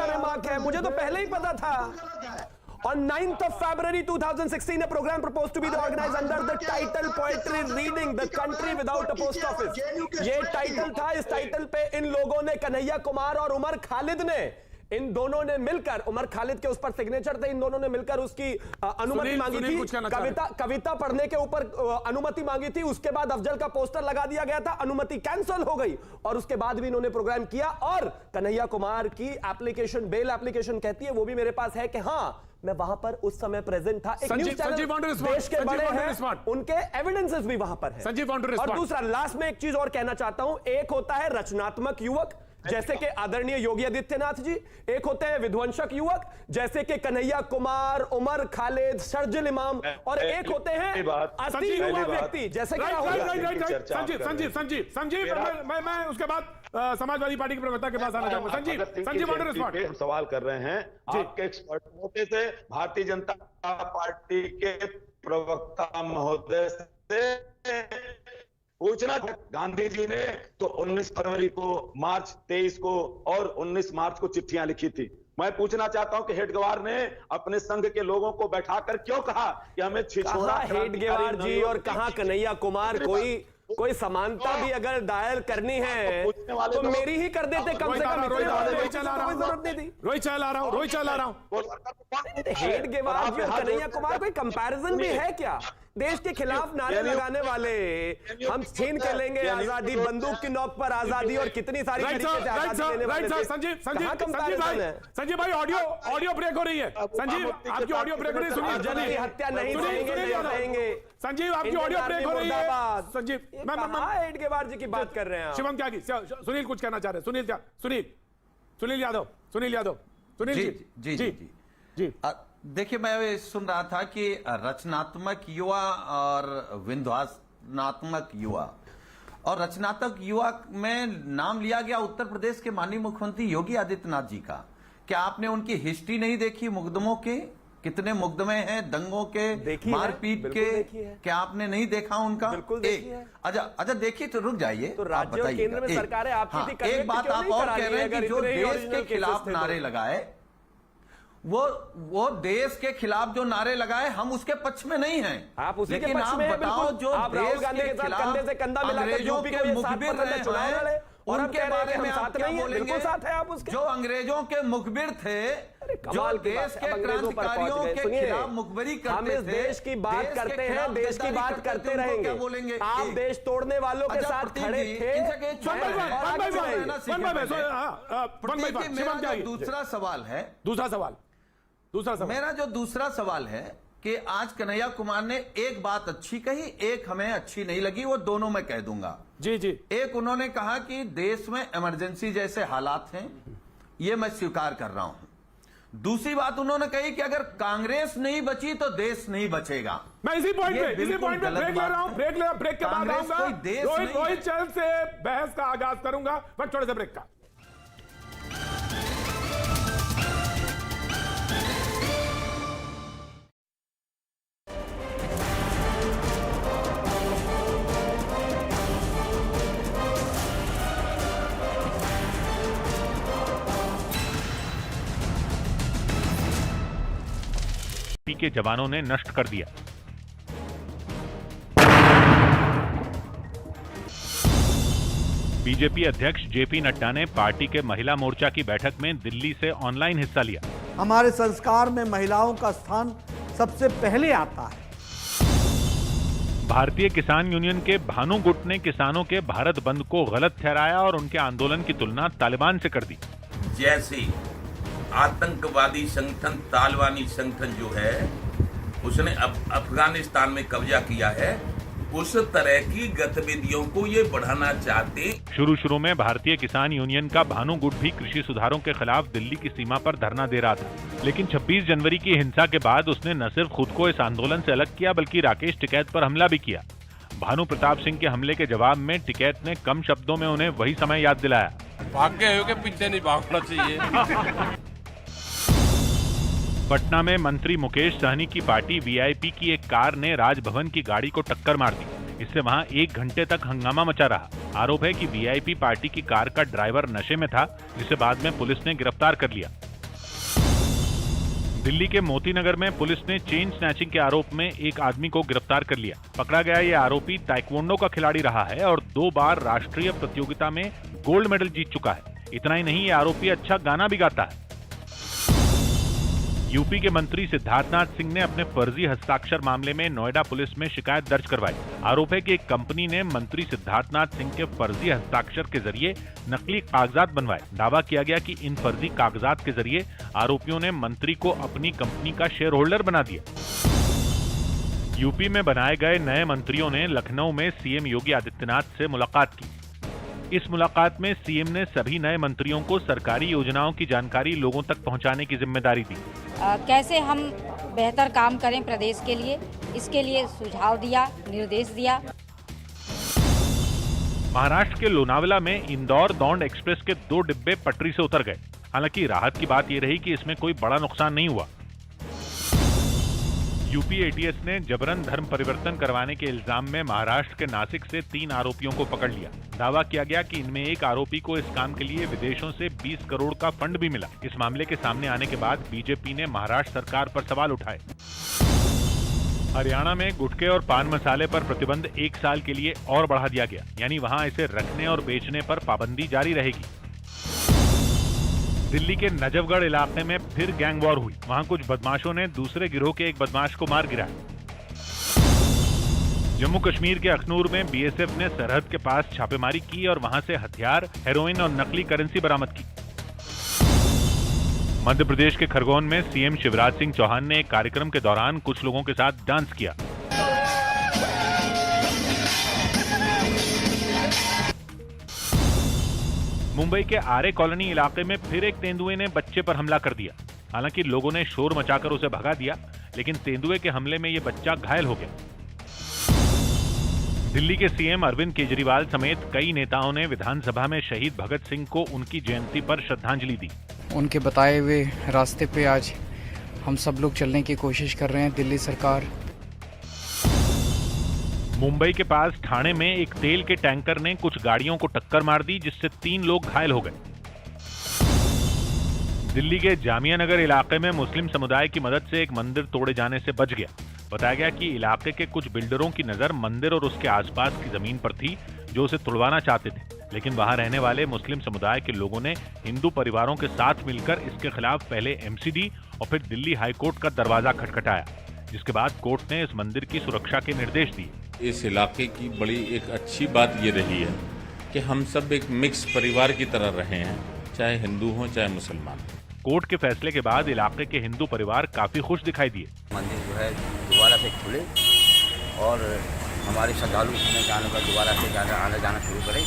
रिमार्क है, मुझे तो पहले ही पता था। On 9th of February 2016, a program proposed to be organized under the title Poetry Reading the Country Without a Post Office। ये टाइटल था। इस टाइटल पे इन लोगों ने, कन्हैया कुमार और उमर खालिद ने, इन दोनों ने मिलकर, उमर खालिद के उस पर सिग्नेचर थे, इन दोनों ने मिलकर उसकी अनुमति मांगी थी। कविता पढ़ने के ऊपर अनुमति मांगी थी। उसके बाद अफजल का पोस्टर लगा दिया गया था, अनुमति कैंसिल हो गई और उसके बाद भी इन्होंने प्रोग्राम किया। और कन्हैया कुमार की एप्लीकेशन, बेल एप्लीकेशन कहती है, वो भी मेरे पास है कि हाँ मैं वहां पर उस समय प्रेजेंट था। एक न्यूज़ चैनल देश के बड़े हैं, उनके एविडेंसेस भी वहां पर है। और दूसरा, लास्ट में एक चीज और कहना चाहता हूं। एक होता है रचनात्मक युवक जैसे कि आदरणीय योगी आदित्यनाथ जी, एक होते हैं विध्वंसक युवक जैसे कि कन्हैया कुमार, उमर खालिद, शर्जिल इमाम, और एक होते हैं अति युवा व्यक्ति जैसे कि संजीव। मैं उसके बाद समाजवादी पार्टी के प्रवक्ता के पास आना चाहूंगा। संजीव सवाल कर रहे हैं आपके एक्सपर्ट होते थे, भारतीय जनता पार्टी के प्रवक्ता महोदय से पूछना था। गांधी जी ने तो 19 फरवरी को, मार्च 23 को और 19 मार्च को चिट्ठियां लिखी थी। मैं पूछना चाहता हूं कि हेडगेवार ने अपने संघ के लोगों को बैठाकर क्यों कहा कि हमें छिछोड़ा? हेडगेवार जी और कहां कन्हैया कुमार, कोई समानता भी अगर दायर करनी है तो मेरी ही कर देते कम से कम। रोहित चला रहा हूं। हेडगेवार जी और कन्हैया कुमार कोई कंपैरिजन भी है क्या? देश के खिलाफ नारे लगाने वाले, हम छीन के लेंगे आजादी, बंदूक की नोक पर आजादी और कितनी सारी तरीके से आजादी देने वाले थे। संजीव भाई ऑडियो ब्रेक हो रही है। संजीव आपकी ऑडियो ब्रेक हो रही है। सुनिए, जल्दी हत्या नहीं देंगे। संजीव आपकी ऑडियो ब्रेक हो रही है। संजीव हेडगेवार जी की बात कर रहे हैं। शिवम त्यागी, सुनील कुछ कहना चाह रहे हैं। सुनील यादव। जी। जी। देखिए, मैं ये सुन रहा था कि रचनात्मक युवा और विध्वंसात्मक युवा, और रचनात्मक युवा में नाम लिया गया उत्तर प्रदेश के माननीय मुख्यमंत्री योगी आदित्यनाथ जी का। क्या आपने उनकी हिस्ट्री नहीं देखी? मुकदमों के कितने मुकदमे हैं, दंगों के, मारपीट के, क्या आपने नहीं देखा उनका? अच्छा देखिए, तो रुक जाइए, तो राज्य और केंद्र में सरकारें आपकी थी, एक बात आप और कह रहे हैं कि जो देश के खिलाफ नारे लगाए, वो देश के खिलाफ जो नारे लगाए, हम उसके पक्ष में नहीं हैं। आप उसी के लेकिन पक्ष आप में हैं, बताओ, जो आप राहुल गांधी के साथ कंधे से कंधा मिलाकर यूपी को ये 7% में चुनाव लड़े, और उनके बारे में आप क्या बोलेंगे? बिल्कुल साथ है आप उसके। जो अंग्रेजों के मुखबिर थे, जो देश के क्रांतिकारियों के खिलाफ मुखबिरी करते थे, हम इस देश की बात करते हैं, देश की बात करते रहेंगे। आप देश तोड़ने वालों के साथ खड़े थे। दूसरा सवाल है, मेरा जो दूसरा सवाल है कि आज कन्हैया कुमार ने एक बात अच्छी कही, एक हमें अच्छी नहीं लगी, वो दोनों मैं कह दूंगा। जी। एक उन्होंने कहा कि देश में इमरजेंसी जैसे हालात हैं, ये मैं स्वीकार कर रहा हूं। दूसरी बात उन्होंने कही कि अगर कांग्रेस नहीं बची तो देश नहीं बचेगा। मैं इसी पॉइंट पे ब्रेक ले रहा हूं, ब्रेक के बाद आऊंगा, रोहित चैनल से बहस का आगाज करूंगा, बस थोड़े से ब्रेक का। के जवानों ने नष्ट कर दिया। बीजेपी अध्यक्ष जेपी नड्डा ने पार्टी के महिला मोर्चा की बैठक में दिल्ली से ऑनलाइन हिस्सा लिया। हमारे संस्कार में महिलाओं का स्थान सबसे पहले आता है। भारतीय किसान यूनियन के भानु गुट ने किसानों के भारत बंद को गलत ठहराया और उनके आंदोलन की तुलना तालिबान से कर दी। जैसे आतंकवादी संगठन तालिबानी संगठन जो है उसने अफगानिस्तान में कब्जा किया है, उस तरह की गतिविधियों को ये बढ़ाना चाहते। शुरू में भारतीय किसान यूनियन का भानु गुट भी कृषि सुधारों के खिलाफ दिल्ली की सीमा पर धरना दे रहा था, लेकिन 26 जनवरी की हिंसा के बाद उसने न सिर्फ खुद को इस आंदोलन से अलग किया बल्कि राकेश टिकैत पर हमला भी किया। भानु प्रताप सिंह के हमले के जवाब में टिकैत ने कम शब्दों में उन्हें वही समय याद दिलाया। भाग गए हो के पीछे नहीं भागना चाहिए। पटना में मंत्री मुकेश सहनी की पार्टी वीआईपी की एक कार ने राजभवन की गाड़ी को टक्कर मार दी। इससे वहां 1 घंटे तक हंगामा मचा रहा। आरोप है कि वीआईपी पार्टी की कार का ड्राइवर नशे में था, जिसे बाद में पुलिस ने गिरफ्तार कर लिया। दिल्ली के मोती नगर में पुलिस ने चेन स्नैचिंग के आरोप में एक आदमी को गिरफ्तार कर लिया। पकड़ा गया ये आरोपी ताइक्वांडो का खिलाड़ी रहा है और 2 बार राष्ट्रीय प्रतियोगिता में गोल्ड मेडल जीत चुका है। इतना ही नहीं, ये आरोपी अच्छा गाना भी गाता है। यूपी के मंत्री सिद्धार्थनाथ सिंह ने अपने फर्जी हस्ताक्षर मामले में नोएडा पुलिस में शिकायत दर्ज करवाई। आरोप है कि एक कंपनी ने मंत्री सिद्धार्थनाथ सिंह के फर्जी हस्ताक्षर के जरिए नकली कागजात बनवाए। दावा किया गया कि इन फर्जी कागजात के जरिए आरोपियों ने मंत्री को अपनी कंपनी का शेयर होल्डर बना दिया। यूपी में बनाए गए नए मंत्रियों ने लखनऊ में सीएम योगी आदित्यनाथ से मुलाकात की। इस मुलाकात में सीएम ने सभी नए मंत्रियों को सरकारी योजनाओं की जानकारी लोगों तक पहुंचाने की जिम्मेदारी दी। कैसे हम बेहतर काम करें प्रदेश के लिए, इसके लिए सुझाव दिया, निर्देश दिया। महाराष्ट्र के लोनावला में इंदौर दौंड एक्सप्रेस के 2 डिब्बे पटरी से उतर गए। हालांकि राहत की बात यह रही कि इसमें कोई बड़ा नुकसान नहीं हुआ। यूपी एटीएस ने जबरन धर्म परिवर्तन करवाने के इल्जाम में महाराष्ट्र के नासिक से 3 आरोपियों को पकड़ लिया। दावा किया गया कि इनमें एक आरोपी को इस काम के लिए विदेशों से 20 करोड़ का फंड भी मिला। इस मामले के सामने आने के बाद बीजेपी ने महाराष्ट्र सरकार पर सवाल उठाए। हरियाणा में गुटखे और पान मसाले पर प्रतिबंध 1 साल के लिए और बढ़ा दिया गया, यानी वहां इसे रखने और बेचने पर पाबंदी जारी रहेगी। दिल्ली के नजफगढ़ इलाके में फिर गैंग वॉर हुई। वहां कुछ बदमाशों ने दूसरे गिरोह के एक बदमाश को मार गिराया। जम्मू कश्मीर के अखनूर में बीएसएफ ने सरहद के पास छापेमारी की और वहां से हथियार, हेरोइन और नकली करेंसी बरामद की। मध्य प्रदेश के खरगोन में सीएम शिवराज सिंह चौहान ने एक कार्यक्रम के दौरान कुछ लोगों के साथ डांस किया। मुंबई के आरे कॉलोनी इलाके में फिर एक तेंदुए ने बच्चे पर हमला कर दिया। हालांकि लोगों ने शोर मचाकर उसे भगा दिया, लेकिन तेंदुए के हमले में यह बच्चा घायल हो गया। दिल्ली के सीएम अरविंद केजरीवाल समेत कई नेताओं ने विधानसभा में शहीद भगत सिंह को उनकी जयंती पर श्रद्धांजलि दी। उनके बताए हुए रास्ते पे आज हम सब लोग चलने की कोशिश कर रहे हैं। दिल्ली सरकार। मुंबई के पास ठाणे में एक तेल के टैंकर ने कुछ गाड़ियों को टक्कर मार दी, जिससे 3 लोग घायल हो गए। दिल्ली के जामिया नगर इलाके में मुस्लिम समुदाय की मदद से एक मंदिर तोड़े जाने से बच गया। बताया गया कि इलाके के कुछ बिल्डरों की नजर मंदिर और उसके आसपास की जमीन पर थी, जो उसे तुड़वाना चाहते थे, लेकिन वहां रहने वाले मुस्लिम समुदाय के लोगों ने हिंदू परिवारों के साथ मिलकर इसके खिलाफ पहले एमसीडी और फिर दिल्ली हाईकोर्ट का दरवाजा खटखटाया, जिसके बाद कोर्ट ने इस मंदिर की सुरक्षा के निर्देश दिए। इस इलाके की बड़ी एक अच्छी बात ये रही है कि हम सब एक मिक्स परिवार की तरह रहे हैं, चाहे हिंदू हो चाहे मुसलमान। कोर्ट के फैसले के बाद इलाके के हिंदू परिवार काफी खुश दिखाई दिए। मंदिर जो है दोबारा से खुले और हमारे श्रद्धालु उसमें जाने का दोबारा से आना जाना शुरू करें।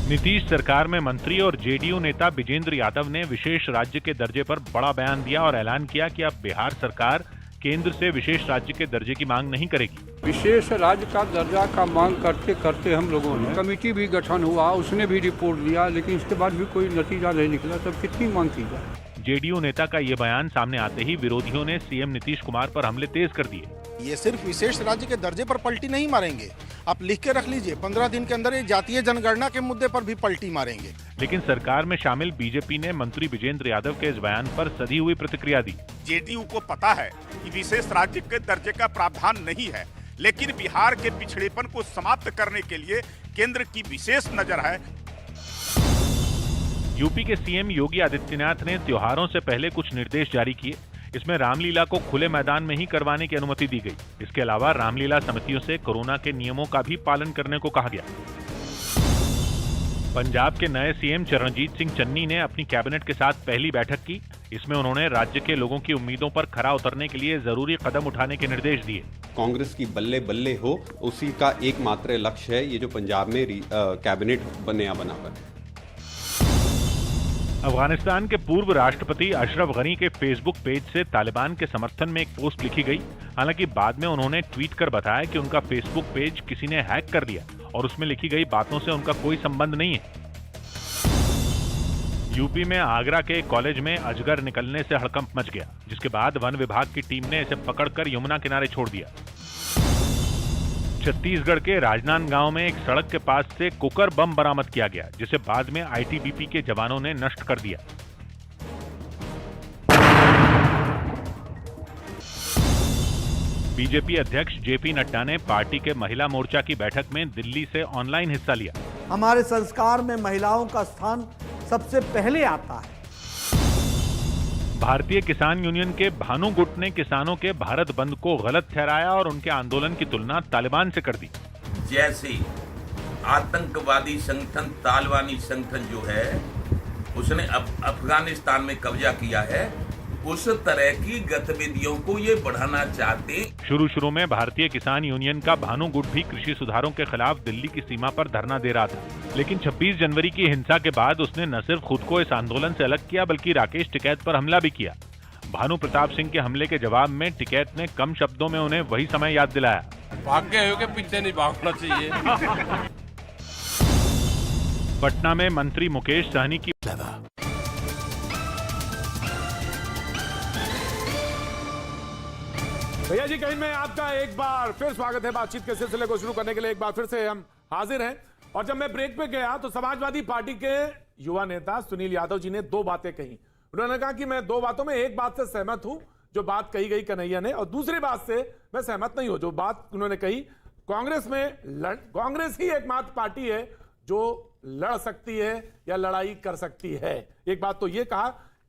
नीतीश सरकार में मंत्री और जेडीयू नेता विजेंद्र यादव ने विशेष राज्य के दर्जे पर बड़ा बयान दिया और ऐलान किया कि अब बिहार सरकार केंद्र से विशेष राज्य के दर्जे की मांग नहीं करेगी। विशेष राज्य का दर्जा का मांग करते करते हम लोगों ने कमेटी भी गठन हुआ, उसने भी रिपोर्ट दिया, लेकिन इसके बाद भी कोई नतीजा नहीं निकला। तब कितनी मांग की जाए। जेडीयू नेता का ये बयान सामने आते ही विरोधियों ने सीएम नीतीश कुमार पर हमले तेज कर दिए। ये सिर्फ विशेष राज्य के दर्जे पर पलटी नहीं मारेंगे, आप लिख के रख लीजिए, 15 दिन के अंदर ये जातीय जनगणना के मुद्दे पर भी पलटी मारेंगे। लेकिन सरकार में शामिल बीजेपी ने मंत्री विजेंद्र यादव के इस बयान पर सधी हुई प्रतिक्रिया दी। जेडीयू को पता है कि विशेष राज्य के दर्जे का प्रावधान नहीं है, लेकिन बिहार के पिछड़ेपन को समाप्त करने के लिए केंद्र की विशेष नजर है। यूपी के सीएम योगी आदित्यनाथ ने त्योहारों से पहले कुछ निर्देश जारी किए। इसमें रामलीला को खुले मैदान में ही करवाने की अनुमति दी गई। इसके अलावा रामलीला समितियों से कोरोना के नियमों का भी पालन करने को कहा गया। पंजाब के नए सीएम चरणजीत सिंह चन्नी ने अपनी कैबिनेट के साथ पहली बैठक की। इसमें उन्होंने राज्य के लोगों की उम्मीदों पर खरा उतरने के लिए जरूरी कदम उठाने के निर्देश दिए। कांग्रेस की बल्ले बल्ले हो, उसी का एकमात्र लक्ष्य है ये जो पंजाब में कैबिनेट नया बना हुआ है। अफगानिस्तान के पूर्व राष्ट्रपति अशरफ गनी के फेसबुक पेज से तालिबान के समर्थन में एक पोस्ट लिखी गई। हालांकि बाद में उन्होंने ट्वीट कर बताया कि उनका फेसबुक पेज किसी ने हैक कर लिया और उसमें लिखी गई बातों से उनका कोई संबंध नहीं है। यूपी में आगरा के कॉलेज में अजगर निकलने से हड़कंप मच गया, जिसके बाद वन विभाग की टीम ने इसे पकड़कर यमुना किनारे छोड़ दिया। छत्तीसगढ़ के राजनांदगांव में एक सड़क के पास से कुकर बम बरामद किया गया, जिसे बाद में आईटीबीपी के जवानों ने नष्ट कर दिया। बीजेपी अध्यक्ष जेपी नड्डा ने पार्टी के महिला मोर्चा की बैठक में दिल्ली से ऑनलाइन हिस्सा लिया। हमारे संस्कार में महिलाओं का स्थान सबसे पहले आता है। भारतीय किसान यूनियन के भानु गुट ने किसानों के भारत बंद को गलत ठहराया और उनके आंदोलन की तुलना तालिबान से कर दी। जैसे आतंकवादी संगठन तालिबानी संगठन जो है उसने अफगानिस्तान में कब्जा किया है, उस तरह की गतिविधियों को ये बढ़ाना चाहते। शुरू में भारतीय किसान यूनियन का भानु गुट भी कृषि सुधारों के खिलाफ दिल्ली की सीमा पर धरना दे रहा था, लेकिन 26 जनवरी की हिंसा के बाद उसने न सिर्फ खुद को इस आंदोलन से अलग किया, बल्कि राकेश टिकैत पर हमला भी किया। भानु प्रताप सिंह के हमले के जवाब में टिकैत ने कम शब्दों में उन्हें वही समय याद दिलाया। भाग गए हो के पीछे नहीं भागना चाहिए। पटना में मंत्री मुकेश सहनी की भैया जी कहीं में आपका एक बार फिर स्वागत है। बातचीत के सिलसिले को शुरू करने के लिए एक बार फिर से हम हाजिर हैं। और जब मैं ब्रेक पे गया तो समाजवादी पार्टी के युवा नेता सुनील यादव जी ने 2 बातें कही। उन्होंने कहा कि मैं 2 बातों में एक बात से सहमत हूं जो बात कही गई कन्हैया ने, और दूसरी बात से मैं सहमत नहीं हूं जो बात उन्होंने कही कांग्रेस ही एकमात्र पार्टी है जो लड़ सकती है या लड़ाई कर सकती है। एक बात तो ये कहा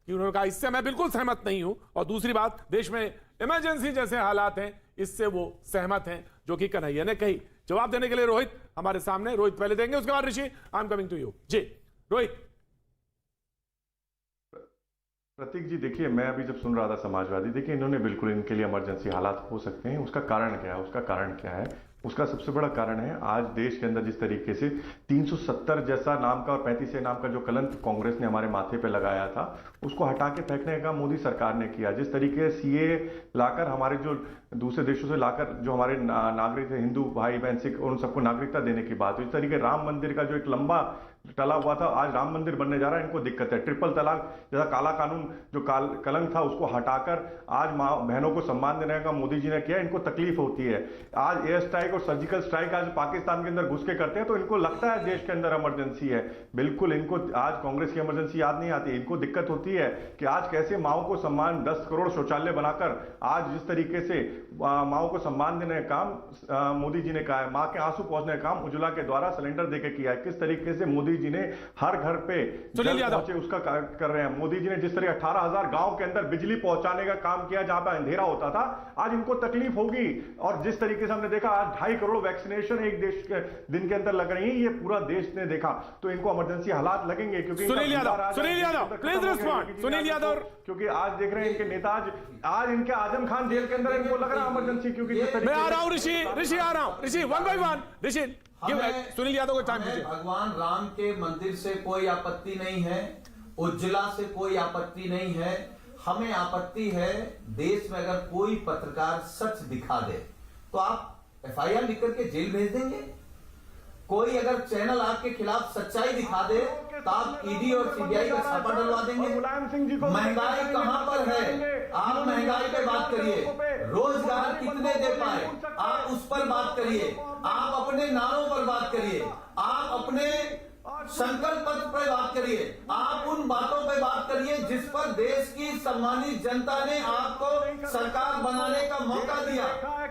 कि उन्होंने कहा इससे मैं बिल्कुल सहमत नहीं हूं, और दूसरी बात देश में इमरजेंसी जैसे हालात हैं इससे वो सहमत हैं, जो कि कन्हैया ने कही। जवाब देने के लिए रोहित हमारे सामने। रोहित पहले देंगे, उसके बाद Rishi I am coming to you. Ji Rohit. Prateek ji देखिए, मैं अभी जब सुन रहा था समाजवादी, देखिए इन्होंने बिल्कुल इनके लिए इमरजेंसी हालात हो सकते हैं, उसका कारण क्या है? उसका कारण क्या है? उसका सबसे बड़ा कारण है आज देश के अंदर जिस तरीके से 370 जैसा नाम का और 35 नाम का जो कलंक कांग्रेस ने हमारे माथे पे लगाया था, उसको हटा के फेंकने का मोदी सरकार ने किया। जिस तरीके से सीए लाकर हमारे जो दूसरे देशों से लाकर जो हमारे नागरिक हिंदू भाई बहन सिख उन सबको नागरिकता देने की बात हुई, इस तरीके राम मंदिर का जो एक लंबा टला हुआ था, आज राम मंदिर बनने जा रहा है, इनको दिक्कत है। ट्रिपल तलाक जैसा काला कानून जो कलंक था उसको हटाकर आज माँ बहनों को सम्मान देने का मोदी जी ने किया, इनको तकलीफ होती है। आज एयर स्ट्राइक और सर्जिकल स्ट्राइक आज पाकिस्तान के अंदर घुस के करते हैं तो इनको लगता है देश के अंदर इमरजेंसी है। बिल्कुल इनको आज कांग्रेस की इमरजेंसी याद नहीं आती। इनको दिक्कत होती है कि आज कैसे माओ को सम्मान 10 करोड़ शौचालय बनाकर आज जिस तरीके से माओ को सम्मान देने का काम मोदी जी ने कहा है, माँ के आंसू पहुंचने का काम उज्ज्वला के द्वारा सिलेंडर देके किया है। किस तरीके से मोदी जी ने हर घर पे जल पहुंचे उसका कर रहे हैं। मोदी जी ने जिस तरह 18,000 गांव के अंदर बिजली पहुंचाने का काम किया जहां पर अंधेरा होता था, आज इनको तकलीफ होगी। और जिस तरीके से हमने देखा आज 2.5 करोड़ वैक्सीनेशन एक देश के दिन के अंदर लग रही है, ये पूरा देश ने देखा, तो इनको इमरजेंसी हालात लगेंगे। क्योंकि सुनील यादव प्लीज रिस्पॉन्ड। सुनील यादव, क्योंकि आज देख रहे हैं इनके नेता आज इनके आजम खान जेल के अंदर, इनको लग रहा है इमरजेंसी। क्योंकि मैं आ रहा हूं ऋषि आ रहा हूं। ऋषि वन बाय वन, ऋषि सुनील यादव को टाइम दीजिए। भगवान राम के मंदिर से कोई आपत्ति नहीं है, उज्ज्वला से कोई आपत्ति नहीं है। हमें आपत्ति है देश में अगर कोई पत्रकार सच दिखा दे तो आप एफआईआर लिख करके जेल भेज देंगे। कोई अगर चैनल आपके खिलाफ सच्चाई दिखा दे तो आप ईडी और सीबीआई का छापा डलवा देंगे। महंगाई कहां पर है, आप महंगाई पे बात करिए। रोजगार कितने दे पाए, आप उस पर बात करिए। आप अपने नारों पर बात करिए, आप अपने संकल्प पत्र पर बात करिए, आप उन बातों पर बात करिए जिस पर देश की सम्मानित जनता ने आपको सरकार बनाने का मौका दिया।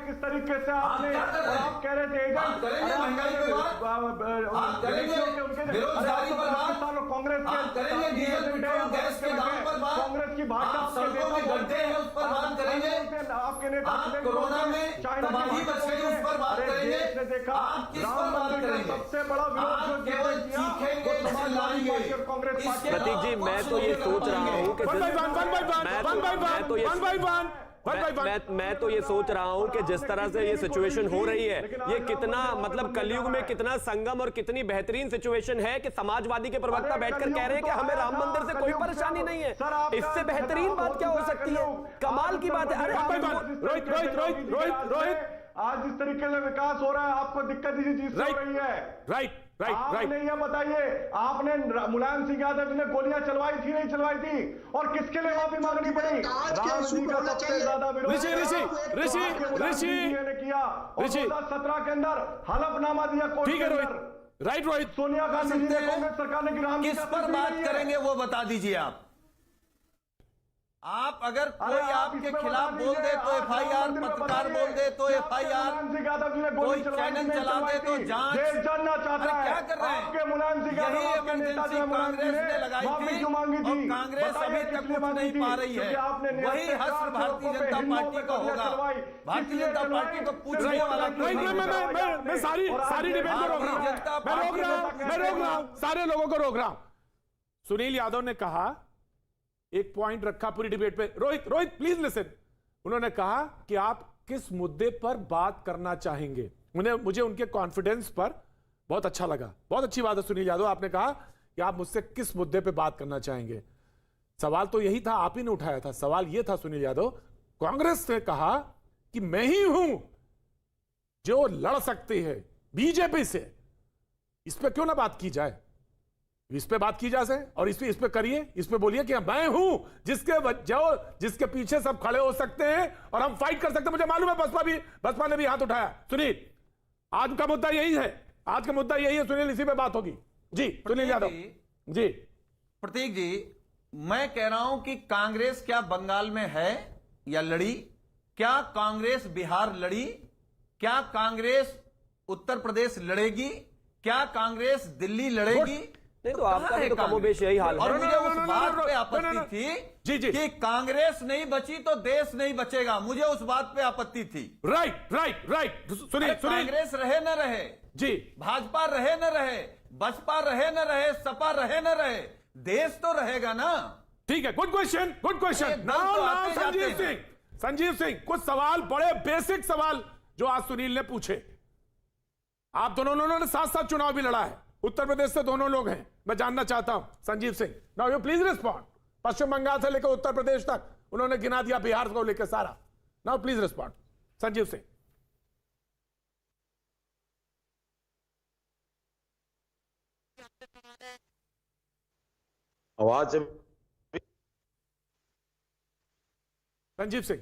किस तरीके से आपने आप कह रहे थे आप करेंगे महंगाई पे बात, आप करेंगे बेरोजगारी पर बात, कांग्रेस आप करेंगे डीजल पेट्रोल गैस के दाम पर बात, कांग्रेस की भाषा, आप सड़कों में गड्ढे हैं उस पर बात करेंगे, आपके नेता आप कोरोना में तबाही मच गई उस पर बात करेंगे, आप किस पर बात करेंगे? सबसे बड़ा विरोध केवल चीखेंगे, प्रतीक जी, मैं तो ये सोच रहा हूँ कि मैं तो ये सोच रहा हूं कि जिस तरह से ये सिचुएशन हो रही है, ये कितना मतलब कलयुग में कितना संगम और कितनी बेहतरीन सिचुएशन है कि समाजवादी के प्रवक्ता बैठकर कह रहे हैं कि हमें राम मंदिर से कोई परेशानी नहीं है। इससे बेहतरीन बात क्या हो सकती है? कमाल की बात है। अरे रोहित, आज जिस तरीके से विकास हो रहा है आपको दिक्कत इसी चीज से हो रही है। राइट। आपने ये बताइए, आपने मुलायम सिंह यादव जी ने गोलियां चलवाई थी नहीं चलवाई थी, और किसके लिए माफी मांगनी पड़ी? राम जी का सबसे ज्यादा विरोध ऋषि ने किया, और 2017 के अंदर हलफनामा दिया कोर्ट ठीक है रोहित। सोनिया गांधी जी ने कांग्रेस सरकार ने राम किस पर बात करेंगे वो बता दीजिए। आप अगर कोई आपके खिलाफ बोल दे तो एफआईआर, पत्रकार बोल दे तो एफआईआर, कोई चैनल चला दे तो जांच। जानना चाहता है क्या कर रहे हैं? यही इमरजेंसी कांग्रेस ने लगाई थी और कांग्रेस अभी तक कुछ नहीं पा रही है। वही हश्र भारतीय जनता पार्टी का होगा। भारतीय जनता पार्टी को पूछने वाला मैं सारी डिबेट को रोक रहा हूं, सारे लोगों को रोक रहा हूं। सुनील यादव ने कहा, एक पॉइंट रखा पूरी डिबेट पे। Rohit please listen. उन्होंने कहा कि आप किस मुद्दे पर बात करना चाहेंगे। मुझे उनके कॉन्फिडेंस पर बहुत अच्छा लगा। बहुत अच्छी बात है सुनील यादव, आपने कहा कि आप मुझसे किस मुद्दे पे बात करना चाहेंगे। सवाल तो यही था, आप ही ने उठाया था। सवाल यह था सुनील यादव, कांग्रेस ने कहा कि मैं ही हूं जो लड़ सकती है बीजेपी से, इस पे क्यों ना बात की जाए? इस पे बात की जा सके और इस पे करिए, इस पे बोलिए कि मैं हूं जिसके पीछे सब खड़े हो सकते हैं और हम फाइट कर सकते हैं। मुझे मालूम है बसपा ने भी हाथ उठाया। सुनील, आज का मुद्दा यही है, सुनील, इसी पे बात होगी। जी सुनील यादव जी। प्रतीक जी, मैं कह रहा हूं कि कांग्रेस क्या बंगाल में है या लड़ी? क्या कांग्रेस बिहार लड़ी? क्या कांग्रेस उत्तर प्रदेश लड़ेगी? क्या कांग्रेस दिल्ली लड़ेगी? नहीं तो आपका भी तो कमोबेश यही हाल है। और मुझे उस बात पे आपत्ति थी कि कांग्रेस नहीं बची तो देश नहीं बचेगा। मुझे उस बात पे आपत्ति थी। राइट। सुनील, कांग्रेस रहे न रहे जी, भाजपा रहे न रहे, बसपा रहे न रहे, सपा रहे न रहे, देश तो रहेगा ना। ठीक है, गुड क्वेश्चन। संजीव सिंह, कुछ सवाल, बड़े बेसिक सवाल जो आज सुनील ने पूछे। आप दोनों ने साथ साथ चुनाव भी लड़ा है, उत्तर प्रदेश से दोनों लोग हैं। मैं जानना चाहता हूं Sanjeev Singh, now you please respond. Paschim Bangal से लेकर उत्तर प्रदेश तक उन्होंने गिना दिया, बिहार को लेकर सारा। Now please respond Sanjeev Singh. आवाज संजीव सिंह,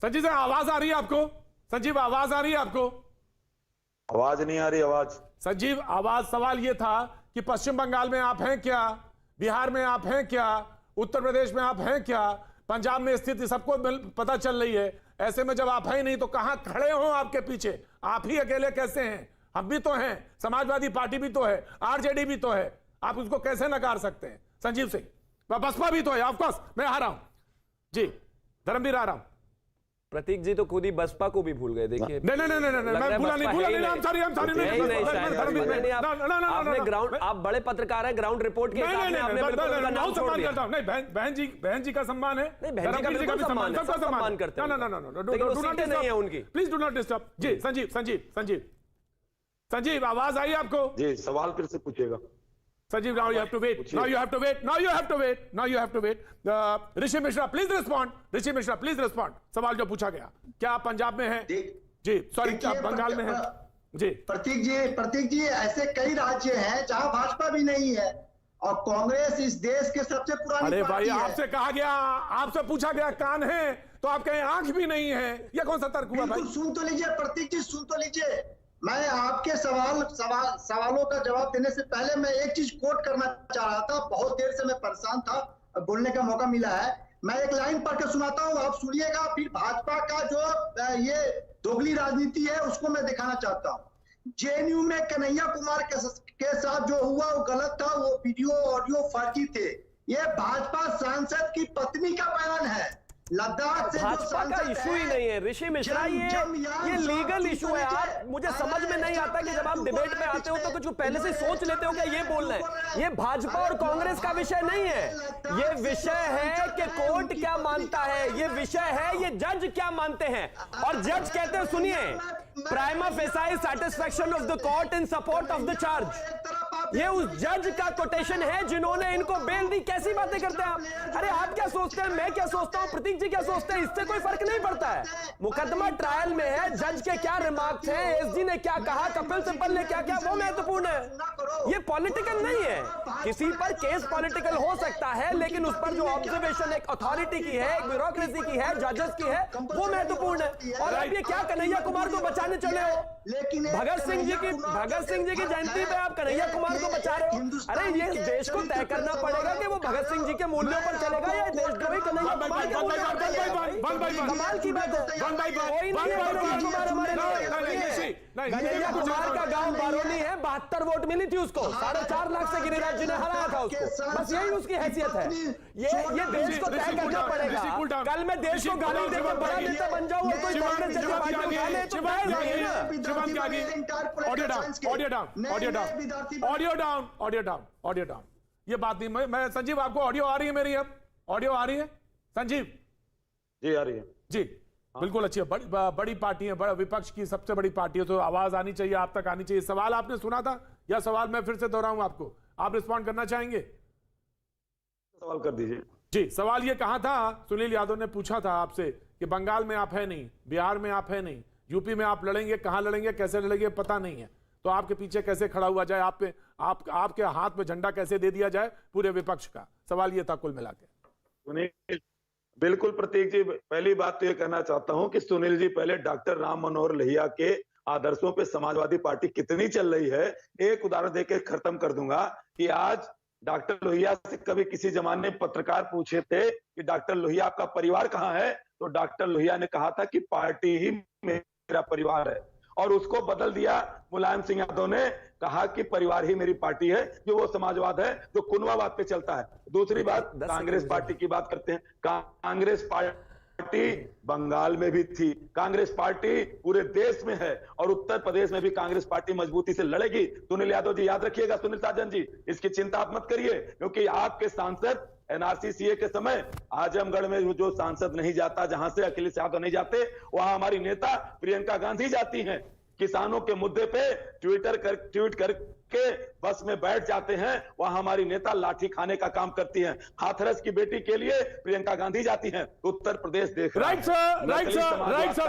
संजीव सिंह आवाज आ रही है आपको? संजीव आवाज आ रही है आपको? आवाज नहीं आ रही। आवाज संजीव आवाज, सवाल यह था कि पश्चिम बंगाल में आप हैं क्या, बिहार में आप हैं क्या, उत्तर प्रदेश में आप हैं क्या, पंजाब में स्थिति सबको पता चल रही है। ऐसे में जब आप हैं नहीं तो कहां खड़े हो आपके पीछे? आप ही अकेले कैसे हैं? हम भी तो हैं, समाजवादी पार्टी भी तो है, आरजेडी भी तो है, आप उसको कैसे नकार सकते हैं? संजीव सिंह, बसपा भी तो है, ऑफकोर्स मैं आ रहा हूं जी, धर्मवीर आ रहा हूं। प्रतीक जी तो खुद ही बसपा को भी भूल गए। देखिए नहीं मैं भूला नहीं, आपने ग्राउंड, आप बड़े पत्रकार हैं, ग्राउंड रिपोर्ट के हिसाब से आपने बिल्कुल उनका नाम छोड़ दिया। नहीं, बहन जी का सम्मान है, नहीं बहन जी का बिल्कुल सम्मान है, सब सम्मान करते हैं। नहीं है उनकी, प्लीज डू नॉट डिस्टर्ब। जी संजीव आवाज आई आपको? जी, सवाल फिर से पूछिएगा। Sanjeev, now you have to wait. Now you have to wait. Now you have to wait. Now you have to wait. Rishi Mishra, please respond. Rishi Mishra, please respond. सवाल जो पूछा गया, क्या आप पंजाब में हैं? जी, सॉरी, क्या आप बंगाल में हैं? जी, प्रतीक जी, ऐसे कई राज्य हैं जहां भाजपा भी नहीं है और कांग्रेस इस देश के सबसे पुरानी अरे भाई, पार्टी है। आपसे कहा गया, आपसे पूछा गया कान है तो आप कहें आंख भी नहीं है, यह कौन सा तर्क हुआ भाई? सुन तो लीजिए प्रतीक जी, सुन तो लीजिए। मैं आपके सवालों का जवाब देने से पहले मैं एक चीज कोट करना चाह रहा था। बहुत देर से मैं परेशान था, बोलने का मौका मिला है। मैं एक लाइन पढ़ के सुनाता हूं, आप सुनिएगा। फिर भाजपा का जो ये दोगली राजनीति है उसको मैं दिखाना चाहता हूं। जेएनयू में कन्हैया कुमार के साथ जो हुआ वो गलत था, वो वीडियो ऑडियो फर्जी थे। ये भाजपा सांसद की पत्नी का बयान है। लद्दाख से भाजपा का इशू ही नहीं है ऋषि मिश्रा, ये लीगल इशू है। आप, मुझे समझ में नहीं आता कि जब आप डिबेट में आते हो तो कुछ पहले से सोच लेते हो क्या ये बोलना है। ये भाजपा और कांग्रेस का विषय नहीं है, ये विषय है कि कोर्ट क्या मानता है, ये विषय है ये जज क्या मानते हैं। और जज कहते हैं, सुनिए, prima facie satisfaction of the court in support of the charge. ये उस जज का कोटेशन है जिन्होंने इनको बेल दी। कैसी बातें करते हैं आप? अरे आप क्या सोचते हैं, मैं क्या सोचता हूं, प्रतीक जी क्या सोचते हैं, इससे कोई फर्क नहीं पड़ता है। मुकदमा ट्रायल में है, जज के क्या रिमार्क्स हैं, एसजी ने क्या कहा, कपिल सिब्बल ने क्या किया, वो महत्वपूर्ण है। ये पॉलिटिकल नहीं है। किसी पर केस पॉलिटिकल हो सकता है, लेकिन उस पर जो ऑब्जर्वेशन एक अथॉरिटी की है, एक ब्यूरोक्रेसी की है, जजेस की है, वो महत्वपूर्ण है। और अब ये क्या कन्हैया कुमार को बचाने चले हो? भगत सिंह जी की जयंती पे आप कन्हैया कुमार को बचा रहे हो। अरे ये देश को तय करना पड़ेगा कि वो भगत सिंह जी के मूल्यों पर चलेगा या देशद्रोही कन्हैया कुमार के मूल्यों पर चलेगा। कमाल की बात है। कोई नहीं है कन्हैया कुमार हमारे लिए। कन्हैया कुमार का गांव बारोनी है, 72 वोट मिली थी उसको, 4.5 लाख से गिरिराज जी ने हराया था उसको। बस यही उसकी हैसियत है। ये देश को तय करना पड़ेगा। कल मैं देश को गाली देकर बड़ा नेता बन जाऊं और कोई कांग्रेस जैसी पार्टी उठा ले तो जायज नहीं है ना। Audio down. ये बात नहीं, मैं संजीव, आपको ऑडियो आ रही है मेरी? अब ऑडियो आ रही है संजीव जी? आ रही है जी, बिल्कुल अच्छी है। बड़ी पार्टी है, बड़ा विपक्ष की सबसे बड़ी पार्टी है, तो आवाज आनी चाहिए, आप तक आनी चाहिए। सवाल आपने सुना था या सवाल मैं फिर से दोहराऊं आपको? आप रिस्पॉन्ड करना चाहेंगे? सवाल कर दीजिए। जी, सवाल ये कहा था, सुनील यादव ने पूछा था आपसे कि बंगाल में आप है नहीं, बिहार में आप है नहीं, यूपी में आप लड़ेंगे, कहां लड़ेंगे, कैसे लड़ेंगे पता नहीं है, तो आपके पीछे कैसे खड़ा हुआ जाए, आपके हाथ में झंडा कैसे दे दिया जाए पूरे विपक्ष का? सवाल ये था कुल मिला के। सुनील, बिल्कुल प्रतीक जी, पहली बात तो ये कहना चाहता हूं कि सुनील जी, पहले डॉक्टर राम मनोहर लोहिया के आदर्शों पे समाजवादी पार्टी कितनी चल रही है, एक उदाहरण देके खत्म कर दूंगा कि आज डॉक्टर लोहिया से कभी किसी जमाने में पत्रकार पूछे थे कि डॉक्टर लोहिया आपका परिवार कहाँ है, तो डॉक्टर लोहिया ने कहा था कि पार्टी ही मेरा परिवार है, और उसको बदल दिया मुलायम सिंह यादव ने, कहा कि परिवार ही मेरी पार्टी है, जो वो समाजवाद है जो कुनवावाद पे चलता है। दूसरी बात, कांग्रेस पार्टी की बात करते हैं। कांग्रेस पार्टी बंगाल में भी थी, कांग्रेस पार्टी पूरे देश में है, और उत्तर प्रदेश में भी कांग्रेस पार्टी मजबूती से लड़ेगी। सुनील यादव जी याद रखिएगा, सुनील साजन जी, इसकी चिंता आप मत करिए, क्योंकि आपके सांसद एनआरसी सीए के समय आजमगढ़ में जो सांसद नहीं जाता, जहां से अखिलेश यादव नहीं जाते, वहां हमारी नेता प्रियंका गांधी जाती हैं। किसानों के मुद्दे पे ट्वीट करके बस में बैठ जाते हैं। वहां हमारी नेता लाठी खाने का काम करती हैं। हाथरस की बेटी के लिए प्रियंका गांधी जाती हैं। उत्तर प्रदेश देख रहा है। राइट सर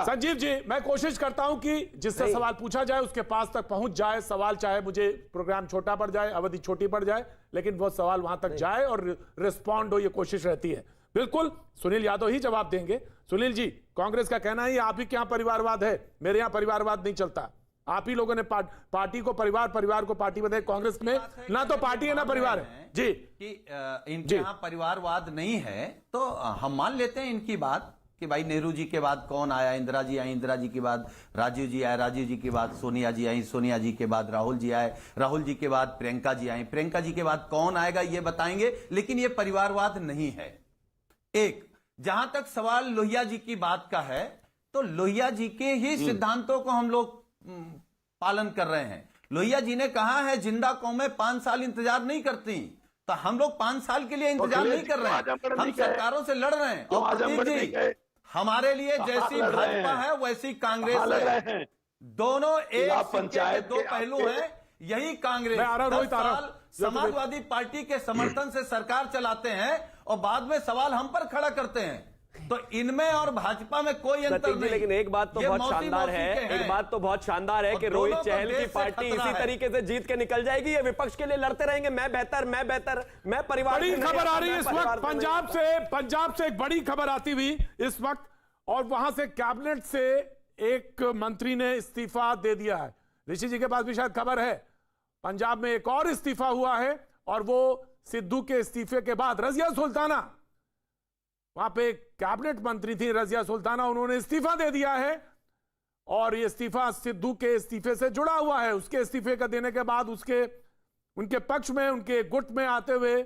संजीव जी, मैं कोशिश करता हूं कि जिससे सवाल पूछा जाए उसके पास तक पहुंच जाए सवाल, चाहे मुझे प्रोग्राम छोटा पड़ जाए, अवधि छोटी पड़ जाए, लेकिन वो सवाल वहां तक जाए और रिस्पॉन्ड हो, ये कोशिश रहती है। बिल्कुल सुनील यादव ही जवाब देंगे। सुनील जी, कांग्रेस का कहना है आप ही के यहां परिवारवाद है, मेरे यहां परिवारवाद नहीं चलता। आप ही लोगों ने पार्टी को परिवार, परिवार को पार्टी बनाया। कांग्रेस में ना तो पार्टी है ना परिवार है जी। कि इनके यहाँ परिवारवाद नहीं है तो हम मान लेते हैं इनकी बात कि भाई नेहरू जी के बाद कौन आया, इंदिरा जी आई, इंदिरा जी के बाद राजीव जी आए, राजीव जी के बाद सोनिया जी आई, सोनिया जी के बाद राहुल जी आए, राहुल जी के बाद प्रियंका जी आई, प्रियंका जी के बाद कौन आएगा ये बताएंगे, लेकिन ये परिवारवाद नहीं है। एक, जहां तक सवाल लोहिया जी की बात का है तो लोहिया जी के ही सिद्धांतों को हम लोग पालन कर रहे हैं। लोहिया जी ने कहा है जिंदा कौमें 5 साल इंतजार नहीं करती, तो हम लोग 5 साल के लिए इंतजार नहीं कर रहे हैं, हम सरकारों से लड़ रहे हैं। और प्रतीक जी, हमारे लिए जैसी भाजपा है वैसी कांग्रेस है, दोनों एक सिक्के के दो पहलू हैं। यही कांग्रेस 10 साल समाजवादी पार्टी के समर्थन से सरकार चलाते हैं और बाद में सवाल हम पर खड़ा करते हैं, तो इनमें और भाजपा में कोई अंतर नहीं। लेकिन एक बात तो बहुत शानदार है, एक बात तो बहुत शानदार है कि रोहित चहल की पार्टी इसी तरीके से जीत के निकल जाएगी। ये विपक्ष के लिए लड़ते रहेंगे, मैं बेहतर, मैं परिवार। बड़ी खबर आ रही है इस वक्त पंजाब से एक बड़ी खबर आती हुई इस वक्त, और वहां से कैबिनेट से एक मंत्री ने इस्तीफा दे दिया है। ऋषि जी के पास भी शायद खबर है, पंजाब में एक और इस्तीफा हुआ है, और वो सिद्धू के इस्तीफे के बाद रजिया सुल्ताना, वहां पे कैबिनेट मंत्री थी रजिया सुल्ताना, उन्होंने इस्तीफा दे दिया है। और ये इस्तीफा सिद्धू के इस्तीफे से जुड़ा हुआ है। उसके इस्तीफे का देने के बाद उनके पक्ष में, उनके गुट में आते हुए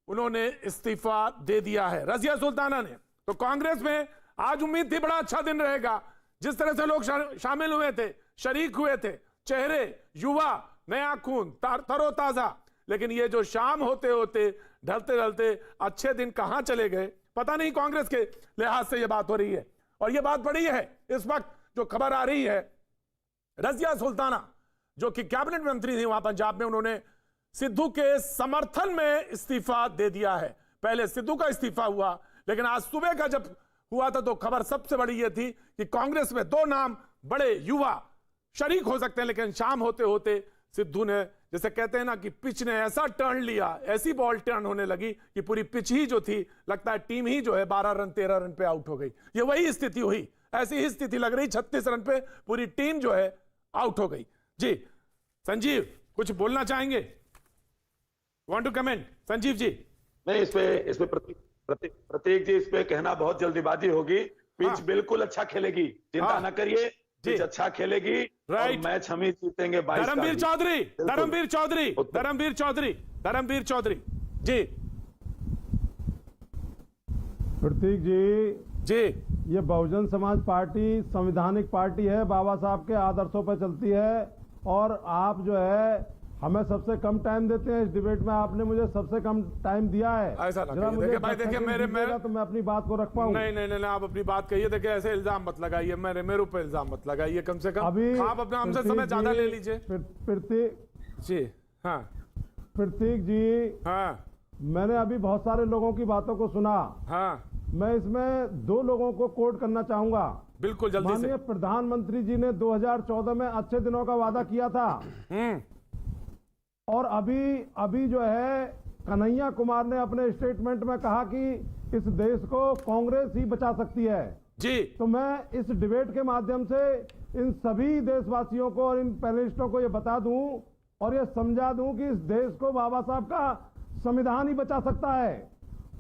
उन्होंने इस्तीफा दे दिया है रजिया सुल्ताना ने। तो कांग्रेस में आज उम्मीद थी बड़ा अच्छा दिन रहेगा, जिस तरह से लोग शामिल हुए थे, शरीक हुए थे, चेहरे, युवा, नया खून, तरोताजा। लेकिन ये जो शाम होते होते, ढलते ढलते अच्छे दिन कहां चले गए पता नहीं। कांग्रेस के लिहाज से यह बात हो रही है, और यह बात बड़ी है इस वक्त जो खबर आ रही है। रजिया सुल्ताना जो कि कैबिनेट मंत्री थी वहां पंजाब में, उन्होंने सिद्धू के समर्थन में इस्तीफा दे दिया है। पहले सिद्धू का इस्तीफा हुआ, लेकिन आज सुबह का जब हुआ था तो खबर सबसे बड़ी यह थी कि कांग्रेस में 2 नाम बड़े युवा शरीक हो सकते हैं। लेकिन शाम होते होते सिद्धू ने, जैसे कहते हैं ना कि पिच ने ऐसा टर्न लिया, ऐसी बॉल टर्न होने लगी कि पूरी पिच ही जो थी, लगता है टीम ही जो है 12 रन 13 रन पे आउट हो गई। ये वही स्थिति हुई, ऐसी ही स्थिति लग रही, 36 रन पे पूरी टीम जो है आउट हो गई। जी संजीव, कुछ बोलना चाहेंगे? Want to comment Sanjeev ji? नहीं, इस पे प्रतीक जी, इस पे कहना बहुत जल्दीबाजी होगी। पिच बिल्कुल अच्छा खेलेगी, चिंता ना करिए, पिच अच्छा खेलेगी और मैच हम ही जीतेंगे। धर्मवीर चौधरी जी। प्रतीक जी, ये बहुजन समाज पार्टी संवैधानिक पार्टी है, बाबा साहब के आदर्शों पर चलती है, और आप जो है हमें सबसे कम टाइम देते हैं इस डिबेट में। आपने मुझे सबसे कम टाइम दिया है। ऐसा ना कहिए, देखिए भाई, देखिए मेरे तो मैं अपनी बात को रख पाऊं। नहीं, आप अपनी बात कहिए। देखिए ऐसे इल्जाम मत लगाइए, मेरे ऊपर इल्जाम मत लगाइए। कम से कम अभी आप अपना हमसे समय ज्यादा ले लीजिए। प्रतीक जी, हाँ प्रतीक जी, हाँ, मैंने अभी बहुत सारे लोगों की बातों को सुना। हाँ, मैं इसमें 2 लोगों को कोट करना चाहूंगा। बिल्कुल जल्दी से। माननीय प्रधानमंत्री जी ने 2014 में अच्छे दिनों का वादा किया था, और अभी जो है कन्हैया कुमार ने अपने स्टेटमेंट में कहा कि इस देश को कांग्रेस ही बचा सकती है जी। तो मैं इस डिबेट के माध्यम से इन सभी देशवासियों को और इन पैनलिस्टों को ये बता दूं और ये समझा दूं कि इस देश को बाबा साहब का संविधान ही बचा सकता है।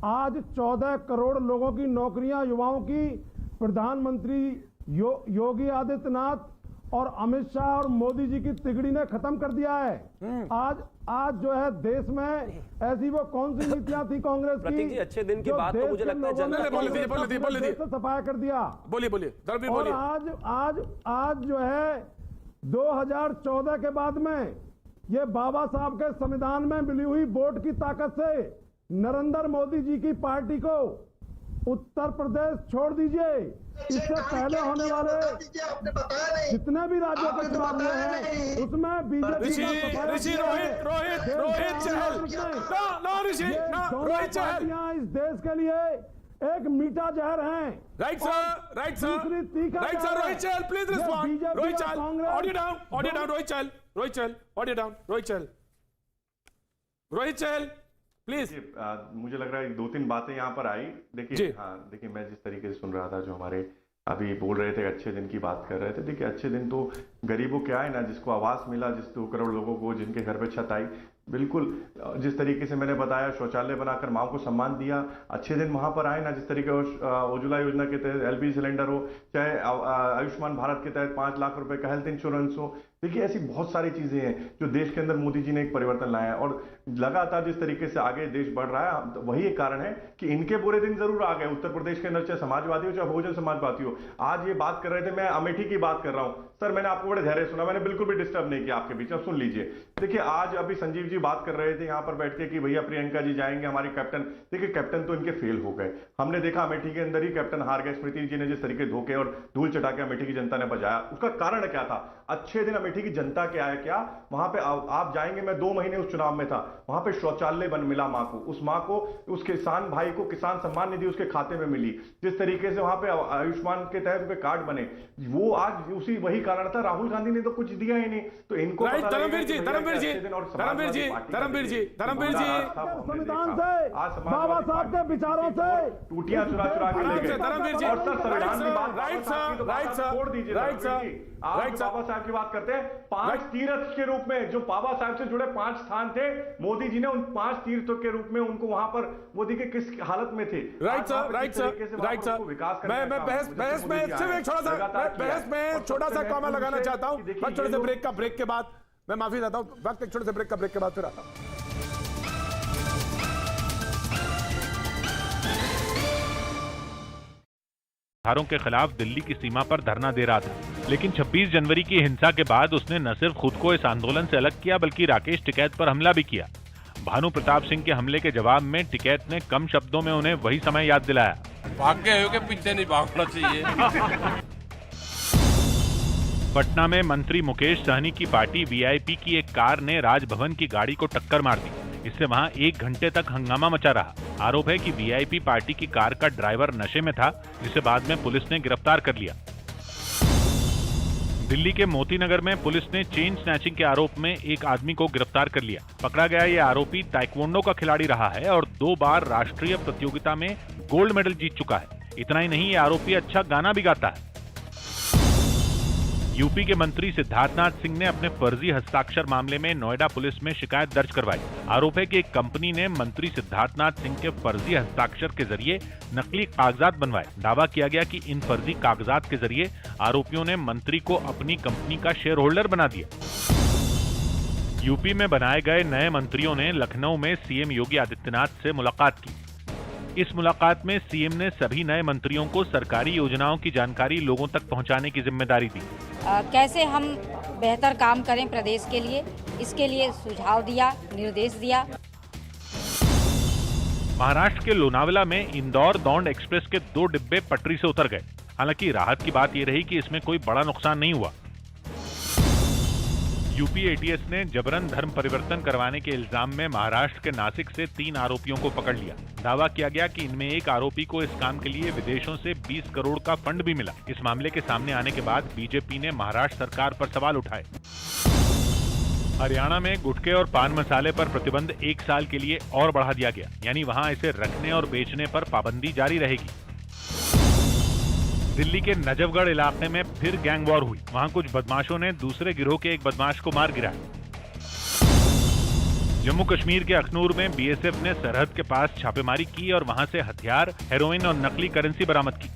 आज 14 करोड़ लोगों की नौकरियां युवाओं की प्रधानमंत्री योगी आदित्यनाथ और अमित शाह और मोदी जी की तिगड़ी ने खत्म कर दिया है। आज जो है देश में ऐसी वो कौन सी नीतियां थी कांग्रेस की, जी अच्छे दिन की बात तो मुझे लगता है बोलिए सफाया कर दिया। बोलिए और आज जो है 2014 के बाद में ये बाबा साहब के संविधान में मिली हुई वोट की ताकत से नरेंद्र मोदी जी की पार्टी को उत्तर प्रदेश छोड़ दीजिए, इससे पहले होने वाले आपने बताया नहीं, जितने भी राज्यों के चुनाव हुए हैं उसमें बीजेपी इस देश के लिए एक मीठा जहर हैं। Right sir, right sir, right sir. Rohit Chahal please respond. Rohit Chahal, audio down, audio down. Rohit Chahal, Rohit Chahal, audio down. Rohit Chahal, Rohit Chahal please. मुझे लग रहा है 2-3 बातें यहाँ पर आई। देखिए, हाँ देखिए, मैं जिस तरीके से सुन रहा था, जो हमारे अभी बोल रहे थे, अच्छे दिन की बात कर रहे थे। देखिए, अच्छे दिन तो गरीबों के आए ना, जिसको आवास मिला, जिस 2 करोड़ लोगों को जिनके घर पे छत आई, बिल्कुल जिस तरीके से मैंने बताया, शौचालय बनाकर माँ को सम्मान दिया, अच्छे दिन वहां पर आए ना। जिस तरीके उज्ज्वला योजना के तहत LPG सिलेंडर हो, चाहे आयुष्मान भारत के तहत 5 लाख रुपए का हेल्थ इंश्योरेंस हो, देखिए ऐसी बहुत सारी चीजें हैं जो देश के अंदर मोदी जी ने एक परिवर्तन लाया है। और लगातार जिस तरीके से आगे देश बढ़ रहा है, तो वही एक कारण है कि इनके बुरे दिन जरूर आ गए। उत्तर प्रदेश के अंदर चाहे समाजवादी हो, चाहे बहुजन समाजवादी हो। आज ये बात कर रहे थे, मैं अमेठी की बात कर रहा हूं। सर, मैंने आपको बड़े धैर्य सुना, मैंने बिल्कुल भी डिस्टर्ब नहीं किया आपके बीच में। सुन लीजिए, देखिए, आज अभी संजीव जी बात कर रहे थे यहाँ पर बैठ के कि भैया प्रियंका जी जाएंगे, हमारी कैप्टन। देखिए, कैप्टन तो इनके फेल हो गए। हमने देखा अमेठी के अंदर ही कैप्टन हार गए। स्मृति जी ने जिस तरीके धोखे और धूल चटा के अमेठी की जनता ने बजाया, उसका कारण क्या था? अच्छे दिन अमेठी की जनता के आया क्या? वहां पे आप जाएंगे, मैं 2 महीने उस चुनाव में था, वहां पे शौचालय बन मिला मां को। उस मां को, उस किसान भाई को किसान सम्मान निधि उसके खाते में मिली। जिस तरीके से वहां पे आयुष्मान के तहत उनके कार्ड बने, वो आज उसी वही कारण था। राहुल गांधी ने तो कुछ दिया ही नहीं, तो इनको धर्मवीर जी, धर्मवीर जी, धर्मवीर जी, धर्मवीर जी, धर्मवीर जी, संविधान से, बाबा साहब के विचारों से टूटियां चुरा के ले गए। धर्मवीर जी, और सर, संविधान की बात, राइट सर, राइट सर, छोड़ दीजिए, राइट सर, आप बाबा साहब की बात करते हैं। 5 तीर्थ के रूप में जो बाबा साहब से जुड़े 5 स्थान थे, मोदी जी ने उन 5 तीर्थों के रूप में उनको वहां पर, मोदी के किस हालत में थे? Right sir, right sir, right sir. मैं बहस में सिर्फ एक छोटा सा कॉमा लगाना चाहता हूं। मैं छोटे से ब्रेक के बाद मैं माफी चाहता हूं। वक्त एक छोटे से ब्रेक के बाद फिर आता हूं। धारों के खिलाफ दिल्ली की सीमा पर धरना दे रहा था, लेकिन 26 जनवरी की हिंसा के बाद उसने न सिर्फ खुद को इस आंदोलन से अलग किया, बल्कि राकेश टिकैत पर हमला भी किया। भानु प्रताप सिंह के हमले के जवाब में टिकैत ने कम शब्दों में उन्हें वही समय याद दिलाया। भाग गए हो के पीछे नहीं भागना चाहिए। पटना में मंत्री मुकेश सहनी की पार्टी VIP की एक कार ने राजभवन की गाड़ी को टक्कर मार दी। इससे वहां 1 घंटे तक हंगामा मचा रहा। आरोप है कि VIP पार्टी की कार का ड्राइवर नशे में था, जिसे बाद में पुलिस ने गिरफ्तार कर लिया। दिल्ली के मोती नगर में पुलिस ने चेन स्नैचिंग के आरोप में एक आदमी को गिरफ्तार कर लिया। पकड़ा गया ये आरोपी ताइक्वांडो का खिलाड़ी रहा है और 2 बार राष्ट्रीय प्रतियोगिता में गोल्ड मेडल जीत चुका है। इतना ही नहीं, ये आरोपी अच्छा गाना भी गाता है। यूपी के मंत्री सिद्धार्थनाथ सिंह ने अपने फर्जी हस्ताक्षर मामले में नोएडा पुलिस में शिकायत दर्ज करवाई। आरोप है कि एक कंपनी ने मंत्री सिद्धार्थनाथ सिंह के फर्जी हस्ताक्षर के जरिए नकली कागजात बनवाए। दावा किया गया कि इन फर्जी कागजात के जरिए आरोपियों ने मंत्री को अपनी कंपनी का शेयर होल्डर बना दिया। यूपी में बनाए गए नए मंत्रियों ने लखनऊ में सीएम योगी आदित्यनाथ से मुलाकात की। इस मुलाकात में सीएम ने सभी नए मंत्रियों को सरकारी योजनाओं की जानकारी लोगों तक पहुंचाने की जिम्मेदारी दी। कैसे हम बेहतर काम करें प्रदेश के लिए, इसके लिए सुझाव दिया, निर्देश दिया। महाराष्ट्र के लोनावला में इंदौर दौंड एक्सप्रेस के 2 डिब्बे पटरी से उतर गए। हालांकि राहत की बात यह रही कि इसमें कोई बड़ा नुकसान नहीं हुआ। यूपी ATS ने जबरन धर्म परिवर्तन करवाने के इल्जाम में महाराष्ट्र के नासिक से 3 आरोपियों को पकड़ लिया। दावा किया गया कि इनमें एक आरोपी को इस काम के लिए विदेशों से 20 करोड़ का फंड भी मिला। इस मामले के सामने आने के बाद बीजेपी ने महाराष्ट्र सरकार पर सवाल उठाए। हरियाणा में गुटखे और पान मसाले पर प्रतिबंध 1 साल के लिए और बढ़ा दिया गया, यानी वहां इसे रखने और बेचने पर पाबंदी जारी रहेगी। दिल्ली के नजफगढ़ इलाके में फिर गैंग वॉर हुई। वहां कुछ बदमाशों ने दूसरे गिरोह के एक बदमाश को मार गिराया। जम्मू कश्मीर के अखनूर में BSF ने सरहद के पास छापेमारी की और वहां से हथियार, हेरोइन और नकली करेंसी बरामद की।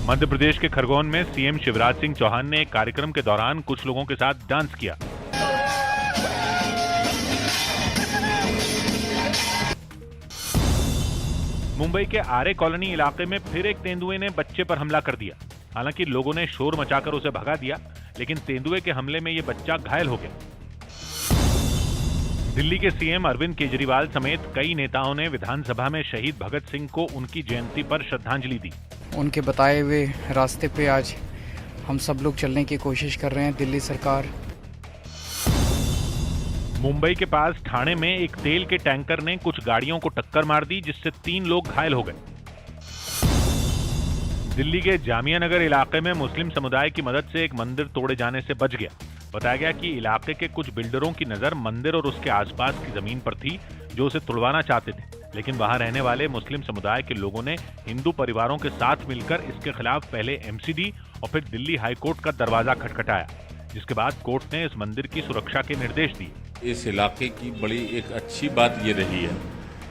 मध्य प्रदेश के खरगोन में सीएम शिवराज सिंह चौहान ने एक कार्यक्रम के दौरान कुछ लोगों के साथ डांस किया। मुंबई के आरे कॉलोनी इलाके में फिर एक तेंदुए ने बच्चे पर हमला कर दिया। हालांकि लोगों ने शोर मचाकर उसे भगा दिया, लेकिन तेंदुए के हमले में यह बच्चा घायल हो गया। दिल्ली के सीएम अरविंद केजरीवाल समेत कई नेताओं ने विधानसभा में शहीद भगत सिंह को उनकी जयंती पर श्रद्धांजलि दी। उनके बताए हुए रास्ते पे आज हम सब लोग चलने की कोशिश कर रहे हैं। दिल्ली सरकार। मुंबई के पास ठाणे में एक तेल के टैंकर ने कुछ गाड़ियों को टक्कर मार दी, जिससे 3 लोग घायल हो गए। दिल्ली के जामिया नगर इलाके में मुस्लिम समुदाय की मदद से एक मंदिर तोड़े जाने से बच गया। बताया गया कि इलाके के कुछ बिल्डरों की नजर मंदिर और उसके आसपास की जमीन पर थी, जो उसे तुड़वाना चाहते थे, लेकिन वहां रहने वाले मुस्लिम समुदाय के लोगों ने हिंदू परिवारों के साथ मिलकर इसके खिलाफ पहले एमसीडी और फिर दिल्ली हाईकोर्ट का दरवाजा खटखटाया, जिसके बाद कोर्ट ने इस मंदिर की सुरक्षा के निर्देश दिए। इस इलाके की बड़ी एक अच्छी बात ये रही है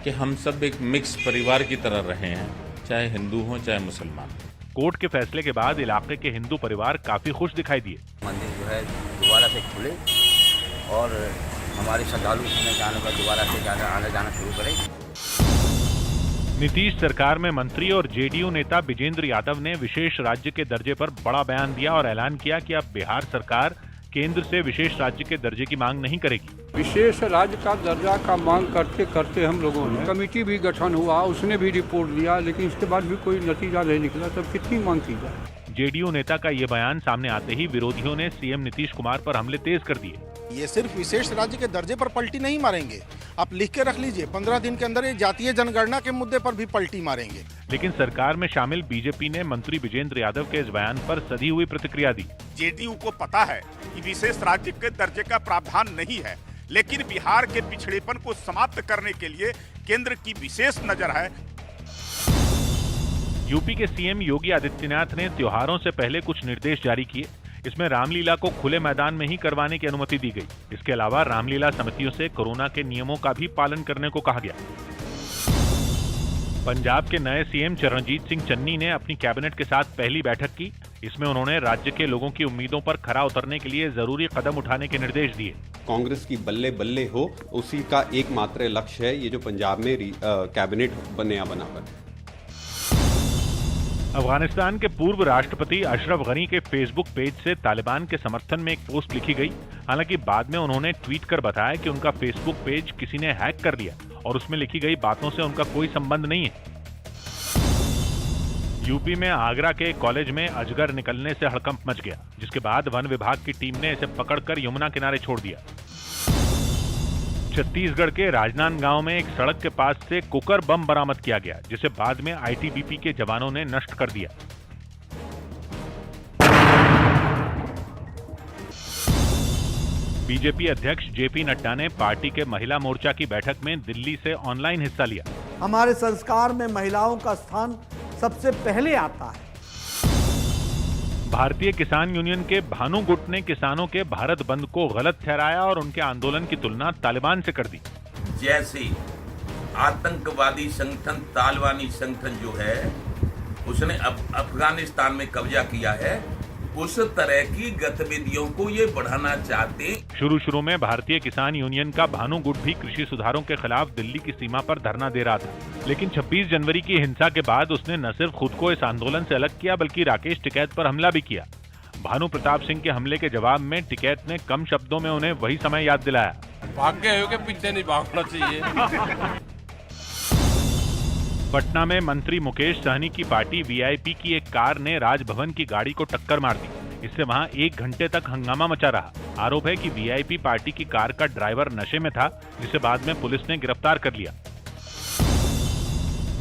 कि हम सब एक मिक्स परिवार की तरह रहे हैं, चाहे हिंदू हो चाहे मुसलमान। कोर्ट के फैसले के बाद इलाके के हिंदू परिवार काफी खुश दिखाई दिए। मंदिर जो है दोबारा से खुले और हमारे श्रद्धालु उसमें दोबारा से आने जाना शुरू करें। नीतीश सरकार में मंत्री और जेडीयू नेता विजेंद्र यादव ने विशेष राज्य के दर्जे पर बड़ा बयान दिया और ऐलान किया कि अब बिहार सरकार केंद्र से विशेष राज्य के दर्जे की मांग नहीं करेगी। विशेष राज्य का दर्जा का मांग करते करते हम लोगों ने कमेटी भी गठन हुआ, उसने भी रिपोर्ट दिया, लेकिन इसके बाद भी कोई नतीजा नहीं निकला। तब कितनी मांग की जाए। जेडीयू नेता का ये बयान सामने आते ही विरोधियों ने सीएम नीतीश कुमार पर हमले तेज कर दिए। ये सिर्फ विशेष राज्य के दर्जे पर पलटी नहीं मारेंगे, आप लिख के रख लीजिए, 15 दिन के अंदर ये जातीय जनगणना के मुद्दे पर भी पलटी मारेंगे। लेकिन सरकार में शामिल बीजेपी ने मंत्री विजेंद्र यादव के इस बयान पर सधी हुई प्रतिक्रिया दी। जेडीयू को पता है कि विशेष राज्य के दर्जे का प्रावधान नहीं है, लेकिन बिहार के पिछड़ेपन को समाप्त करने के लिए केंद्र की विशेष नजर है। यूपी के सीएम योगी आदित्यनाथ ने त्योहारों से पहले कुछ निर्देश जारी किए। इसमें रामलीला को खुले मैदान में ही करवाने की अनुमति दी गई। इसके अलावा रामलीला समितियों से कोरोना के नियमों का भी पालन करने को कहा गया। पंजाब के नए सीएम चरणजीत सिंह चन्नी ने अपनी कैबिनेट के साथ पहली बैठक की। इसमें उन्होंने राज्य के लोगों की उम्मीदों पर खरा उतरने के लिए जरूरी कदम उठाने के निर्देश दिए। कांग्रेस की बल्ले बल्ले हो, उसी का एकमात्र लक्ष्य है ये जो पंजाब में कैबिनेट नया बनाकर। अफगानिस्तान के पूर्व राष्ट्रपति अशरफ गनी के फेसबुक पेज से तालिबान के समर्थन में एक पोस्ट लिखी गई। हालांकि बाद में उन्होंने ट्वीट कर बताया कि उनका फेसबुक पेज किसी ने हैक कर लिया और उसमें लिखी गई बातों से उनका कोई संबंध नहीं है। यूपी में आगरा के कॉलेज में अजगर निकलने से हड़कंप मच गया, जिसके बाद वन विभाग की टीम ने इसे पकड़कर यमुना किनारे छोड़ दिया। छत्तीसगढ़ के राजनांदगांव में एक सड़क के पास से कुकर बम बरामद किया गया, जिसे बाद में आईटीबीपी के जवानों ने नष्ट कर दिया। बीजेपी अध्यक्ष जेपी नड्डा ने पार्टी के महिला मोर्चा की बैठक में दिल्ली से ऑनलाइन हिस्सा लिया। हमारे संस्कार में महिलाओं का स्थान सबसे पहले आता है। भारतीय किसान यूनियन के भानु गुट ने किसानों के भारत बंद को गलत ठहराया और उनके आंदोलन की तुलना तालिबान से कर दी। जैसे आतंकवादी संगठन तालिबानी संगठन जो है उसने अफगानिस्तान में कब्जा किया है, उस तरह की गतिविधियों को ये बढ़ाना चाहते। शुरू में भारतीय किसान यूनियन का भानु गुट भी कृषि सुधारों के खिलाफ दिल्ली की सीमा पर धरना दे रहा था, लेकिन 26 जनवरी की हिंसा के बाद उसने न सिर्फ खुद को इस आंदोलन से अलग किया, बल्कि राकेश टिकैत पर हमला भी किया। भानु प्रताप सिंह के हमले के जवाब में टिकैत ने कम शब्दों में उन्हें वही समय याद दिलाया। भाग्य हो के पीछे नहीं भागना चाहिए। पटना में मंत्री मुकेश सहनी की पार्टी वीआईपी की एक कार ने राजभवन की गाड़ी को टक्कर मार दी। इससे वहां 1 घंटे तक हंगामा मचा रहा। आरोप है कि वीआईपी पार्टी की कार का ड्राइवर नशे में था, जिसे बाद में पुलिस ने गिरफ्तार कर लिया।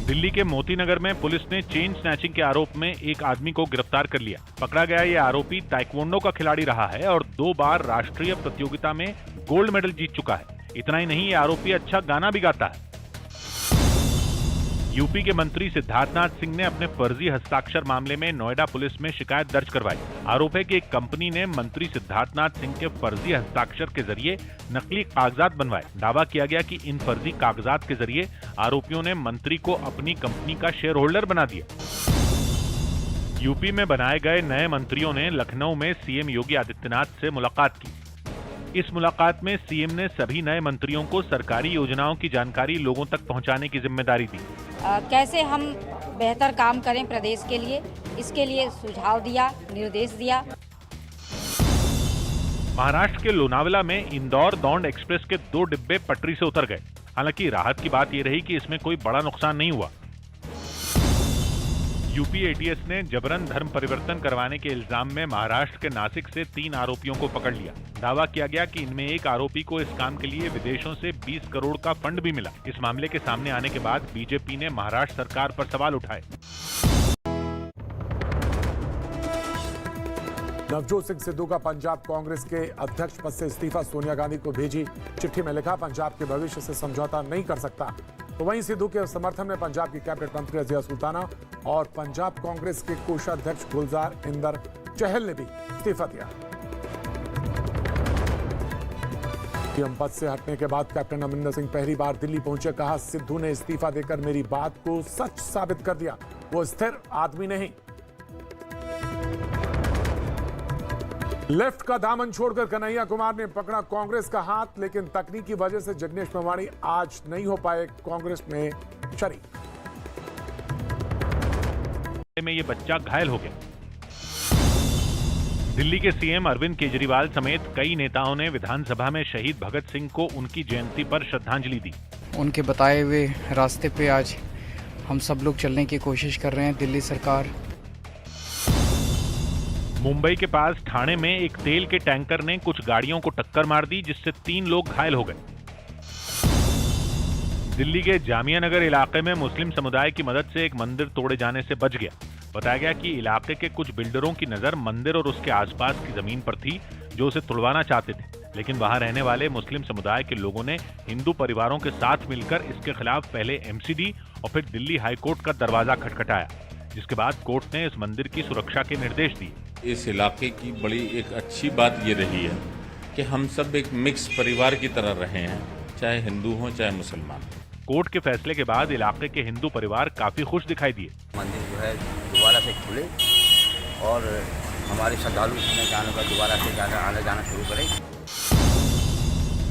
दिल्ली के मोती नगर में पुलिस ने चेन स्नैचिंग के आरोप में एक आदमी को गिरफ्तार कर लिया। पकड़ा गया ये आरोपी ताइक्वांडो का खिलाड़ी रहा है और 2 बार राष्ट्रीय प्रतियोगिता में गोल्ड मेडल जीत चुका है। इतना ही नहीं, ये आरोपी अच्छा गाना भी गाता है। यूपी के मंत्री सिद्धार्थनाथ सिंह ने अपने फर्जी हस्ताक्षर मामले में नोएडा पुलिस में शिकायत दर्ज करवाई। आरोप है कि एक कंपनी ने मंत्री सिद्धार्थनाथ सिंह के फर्जी हस्ताक्षर के जरिए नकली कागजात बनवाए। दावा किया गया कि इन फर्जी कागजात के जरिए आरोपियों ने मंत्री को अपनी कंपनी का शेयर होल्डर बना दिया। यूपी में बनाए गए नए मंत्रियों ने लखनऊ में सीएम योगी आदित्यनाथ से मुलाकात की। इस मुलाकात में सीएम ने सभी नए मंत्रियों को सरकारी योजनाओं की जानकारी लोगों तक पहुंचाने की जिम्मेदारी दी। कैसे हम बेहतर काम करें प्रदेश के लिए, इसके लिए सुझाव दिया, निर्देश दिया। महाराष्ट्र के लोनावला में इंदौर दौंड एक्सप्रेस के 2 डिब्बे पटरी से उतर गए। हालांकि राहत की बात यह रही कि इसमें कोई बड़ा नुकसान नहीं हुआ। यूपी एटीएस ने जबरन धर्म परिवर्तन करवाने के इल्जाम में महाराष्ट्र के नासिक से 3 आरोपियों को पकड़ लिया। दावा किया गया कि इनमें एक आरोपी को इस काम के लिए विदेशों से 20 करोड़ का फंड भी मिला। इस मामले के सामने आने के बाद बीजेपी ने महाराष्ट्र सरकार पर सवाल उठाए। नवजोत सिंह सिद्धू का पंजाब कांग्रेस के अध्यक्ष पद से इस्तीफा सोनिया गांधी को भेजी चिट्ठी में लिखा, पंजाब के भविष्य से समझौता नहीं कर सकता। तो वहीं सिद्धू के समर्थन में पंजाब की कैबिनेट मंत्री रजिया सुल्ताना और पंजाब कांग्रेस के कोषाध्यक्ष गुलजार इंदर चहल ने भी इस्तीफा दिया। सीएम पद से हटने के बाद कैप्टन अमरिंदर सिंह पहली बार दिल्ली पहुंचे। कहा, सिद्धू ने इस्तीफा देकर मेरी बात को सच साबित कर दिया, वो स्थिर आदमी नहीं। लेफ्ट का दामन छोड़कर कन्हैया कुमार ने पकड़ा कांग्रेस का हाथ, लेकिन तकनीकी वजह से जिग्नेश मेवाणी आज नहीं हो पाए कांग्रेस में शरीक। में ये बच्चा घायल हो गया। दिल्ली के सीएम अरविंद केजरीवाल समेत कई नेताओं ने विधानसभा में शहीद भगत सिंह को उनकी जयंती पर श्रद्धांजलि दी। उनके बताए हुए रास्ते पे आज हम सब लोग चलने की कोशिश कर रहे हैं। दिल्ली सरकार। मुंबई के पास ठाणे में एक तेल के टैंकर ने कुछ गाड़ियों को टक्कर मार दी, जिससे 3 लोग घायल हो गए। दिल्ली के जामिया नगर इलाके में मुस्लिम समुदाय की मदद से एक मंदिर तोड़े जाने से बच गया। बताया गया कि इलाके के कुछ बिल्डरों की नजर मंदिर और उसके आसपास की जमीन पर थी, जो उसे तुड़वाना चाहते थे, लेकिन वहां रहने वाले मुस्लिम समुदाय के लोगों ने हिंदू परिवारों के साथ मिलकर इसके खिलाफ पहले एमसीडी और फिर दिल्ली हाईकोर्ट का दरवाजा खटखटाया, जिसके बाद कोर्ट ने इस मंदिर की सुरक्षा के निर्देश दिए। इस इलाके की बड़ी एक अच्छी बात ये रही है कि हम सब एक मिक्स परिवार की तरह रहे हैं, चाहे हिंदू हो चाहे मुसलमान। कोर्ट के फैसले के बाद इलाके के हिंदू परिवार काफी खुश दिखाई दिए। मंदिर जो है दोबारा से खुले और हमारे श्रद्धालु इसमें जाने का दोबारा से आने जाना शुरू करें।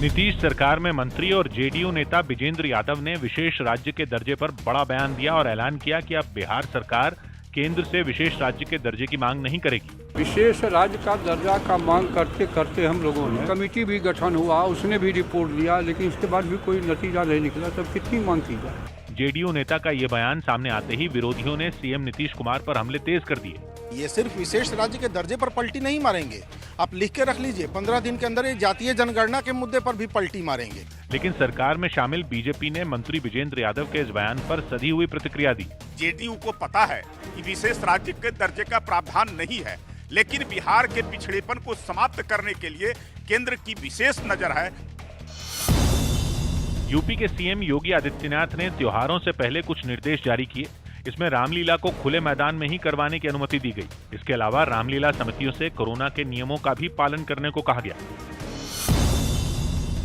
नीतीश सरकार में मंत्री और जेडीयू नेता विजेंद्र यादव ने विशेष राज्य के दर्जे पर बड़ा बयान दिया और ऐलान किया कि अब बिहार सरकार केंद्र से विशेष राज्य के दर्जे की मांग नहीं करेगी। विशेष राज्य का दर्जा का मांग करते करते हम लोगों ने कमेटी भी गठन हुआ, उसने भी रिपोर्ट दिया, लेकिन इसके बाद भी कोई नतीजा नहीं निकला। तब कितनी मांग की जाए। जेडीयू नेता का ये बयान सामने आते ही विरोधियों ने सीएम नीतीश कुमार पर हमले तेज कर दिए। ये सिर्फ विशेष राज्य के दर्जे पर पलटी नहीं मारेंगे, आप लिख के रख लीजिए, 15 दिन के अंदर ये जातीय जनगणना के मुद्दे पर भी पलटी मारेंगे। लेकिन सरकार में शामिल बीजेपी ने मंत्री विजेंद्र यादव के इस बयान पर सधी हुई प्रतिक्रिया दी। जेडीयू को पता है कि विशेष राज्य के दर्जे का प्रावधान नहीं है, लेकिन बिहार के पिछड़ेपन को समाप्त करने के लिए केंद्र की विशेष नजर है। यूपी के सीएम योगी आदित्यनाथ ने त्योहारों से पहले कुछ निर्देश जारी किए। इसमें रामलीला को खुले मैदान में ही करवाने की अनुमति दी गई। इसके अलावा रामलीला समितियों से कोरोना के नियमों का भी पालन करने को कहा गया।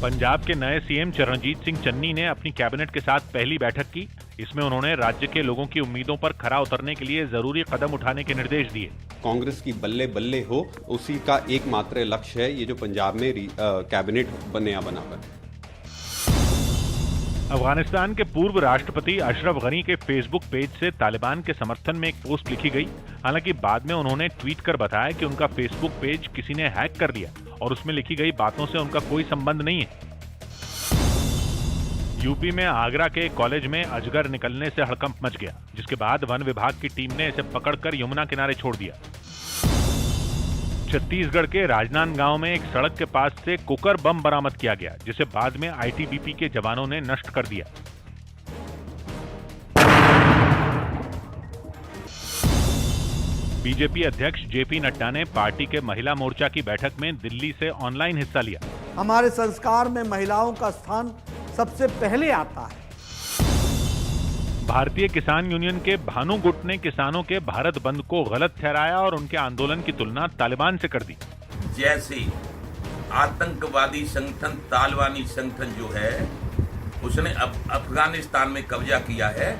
पंजाब के नए सीएम चरणजीत सिंह चन्नी ने अपनी कैबिनेट के साथ पहली बैठक की। इसमें उन्होंने राज्य के लोगों की उम्मीदों पर खरा उतरने के लिए जरूरी कदम उठाने के निर्देश दिए। कांग्रेस की बल्ले बल्ले हो, उसी का एकमात्र लक्ष्य है ये जो पंजाब में कैबिनेट बनया बनाकर। अफगानिस्तान के पूर्व राष्ट्रपति अशरफ गनी के फेसबुक पेज से तालिबान के समर्थन में एक पोस्ट लिखी गई। हालांकि बाद में उन्होंने ट्वीट कर बताया कि उनका फेसबुक पेज किसी ने हैक कर लिया और उसमें लिखी गई बातों से उनका कोई संबंध नहीं है। यूपी में आगरा के कॉलेज में अजगर निकलने से हड़कंप मच गया, जिसके बाद वन विभाग की टीम ने इसे पकड़कर यमुना किनारे छोड़ दिया। छत्तीसगढ़ के राजनांदगांव में एक सड़क के पास से कुकर बम बरामद किया गया, जिसे बाद में आईटीबीपी के जवानों ने नष्ट कर दिया। बीजेपी अध्यक्ष जेपी नड्डा ने पार्टी के महिला मोर्चा की बैठक में दिल्ली से ऑनलाइन हिस्सा लिया। हमारे संस्कार में महिलाओं का स्थान सबसे पहले आता है। भारतीय किसान यूनियन के भानु गुट ने किसानों के भारत बंद को गलत ठहराया और उनके आंदोलन की तुलना तालिबान से कर दी। जैसे आतंकवादी संगठन तालिबानी संगठन जो है उसने अफगानिस्तान में कब्जा किया है,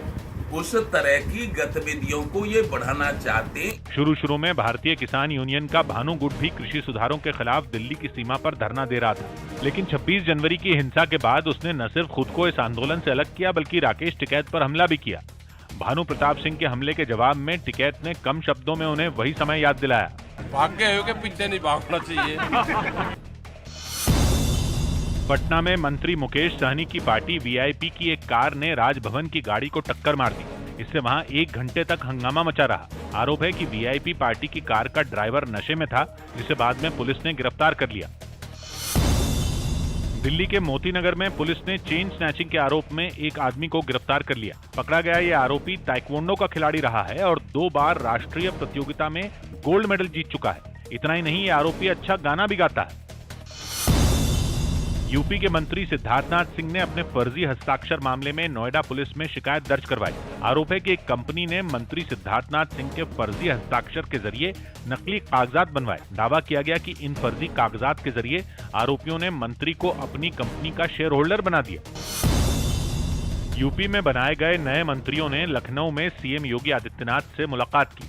उस तरह की गतिविधियों को ये बढ़ाना चाहते। शुरू में भारतीय किसान यूनियन का भानु गुट भी कृषि सुधारों के खिलाफ दिल्ली की सीमा पर धरना दे रहा था, लेकिन 26 जनवरी की हिंसा के बाद उसने न सिर्फ खुद को इस आंदोलन से अलग किया बल्कि राकेश टिकैत पर हमला भी किया। भानु प्रताप सिंह के हमले के जवाब में टिकैत ने कम शब्दों में उन्हें वही समय याद दिलाया। भाग गए हो के पीछे नहीं भागना चाहिए। पटना में मंत्री मुकेश सहनी की पार्टी वीआईपी की एक कार ने राजभवन की गाड़ी को टक्कर मार दी। इससे वहां 1 घंटे तक हंगामा मचा रहा। आरोप है कि वीआईपी पार्टी की कार का ड्राइवर नशे में था, जिसे बाद में पुलिस ने गिरफ्तार कर लिया। दिल्ली के मोती नगर में पुलिस ने चेन स्नैचिंग के आरोप में एक आदमी को गिरफ्तार कर लिया। पकड़ा गया ये आरोपी ताइक्वांडो का खिलाड़ी रहा है और 2 बार राष्ट्रीय प्रतियोगिता में गोल्ड मेडल जीत चुका है। इतना ही नहीं, ये आरोपी अच्छा गाना भी गाता है। यूपी के मंत्री सिद्धार्थनाथ सिंह ने अपने फर्जी हस्ताक्षर मामले में नोएडा पुलिस में शिकायत दर्ज करवाई। आरोप है कि एक कंपनी ने मंत्री सिद्धार्थनाथ सिंह के फर्जी हस्ताक्षर के जरिए नकली कागजात बनवाए। दावा किया गया कि इन फर्जी कागजात के जरिए आरोपियों ने मंत्री को अपनी कंपनी का शेयर होल्डर बना दिया। यूपी में बनाए गए नए मंत्रियों ने लखनऊ में सीएम योगी आदित्यनाथ से मुलाकात की।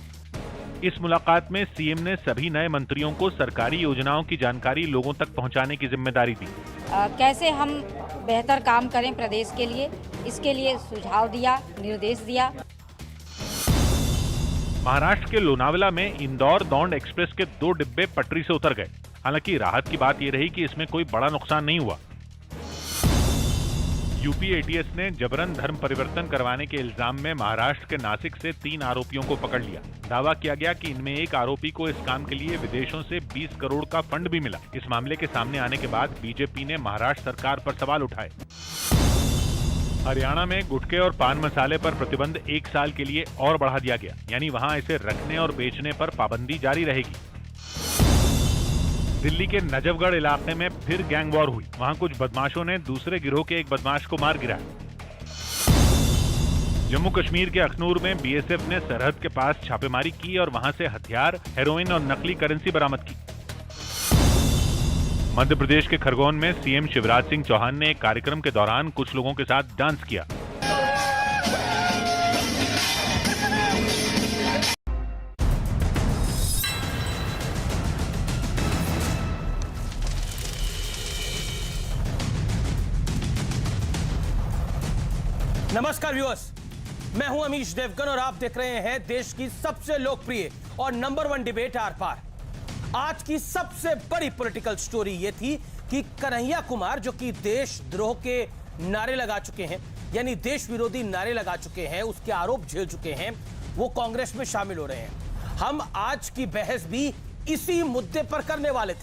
इस मुलाकात में सीएम ने सभी नए मंत्रियों को सरकारी योजनाओं की जानकारी लोगों तक पहुंचाने की जिम्मेदारी दी। कैसे हम बेहतर काम करें प्रदेश के लिए, इसके लिए सुझाव दिया, निर्देश दिया। महाराष्ट्र के लोनावला में इंदौर दौंड एक्सप्रेस के 2 डिब्बे पटरी से उतर गए। हालांकि राहत की बात यह रही कि इसमें कोई बड़ा नुकसान नहीं हुआ। यूपी एटीएस ने जबरन धर्म परिवर्तन करवाने के इल्जाम में महाराष्ट्र के नासिक से 3 आरोपियों को पकड़ लिया। दावा किया गया कि इनमें एक आरोपी को इस काम के लिए विदेशों से 20 करोड़ का फंड भी मिला। इस मामले के सामने आने के बाद बीजेपी ने महाराष्ट्र सरकार पर सवाल उठाए। हरियाणा में गुटखे और पान मसाले पर प्रतिबंध 1 साल के लिए और बढ़ा दिया गया, यानी वहां इसे रखने और बेचने पर पाबंदी जारी रहेगी। दिल्ली के नजफगढ़ इलाके में फिर गैंग वॉर हुई। वहां कुछ बदमाशों ने दूसरे गिरोह के एक बदमाश को मार गिराया। जम्मू कश्मीर के अखनूर में बीएसएफ ने सरहद के पास छापेमारी की और वहां से हथियार, हेरोइन और नकली करेंसी बरामद की। मध्य प्रदेश के खरगोन में सीएम शिवराज सिंह चौहान ने एक कार्यक्रम के दौरान कुछ लोगों के साथ डांस किया। नमस्कार व्यूअर्स, मैं हूं अमीश देवगन और आप देख रहे हैं देश की सबसे लोकप्रिय और नंबर 1 डिबेट आर पार। आज की सबसे बड़ी पॉलिटिकल स्टोरी यह थी कि कन्हैया कुमार, जो कि देशद्रोह के नारे लगा चुके हैं, यानी देश विरोधी नारे लगा चुके हैं, उसके आरोप झेल चुके हैं, वो कांग्रेस में शामिल हो रहे हैं। हम आज की बहस भी इसी मुद्दे पर करने वाले थे।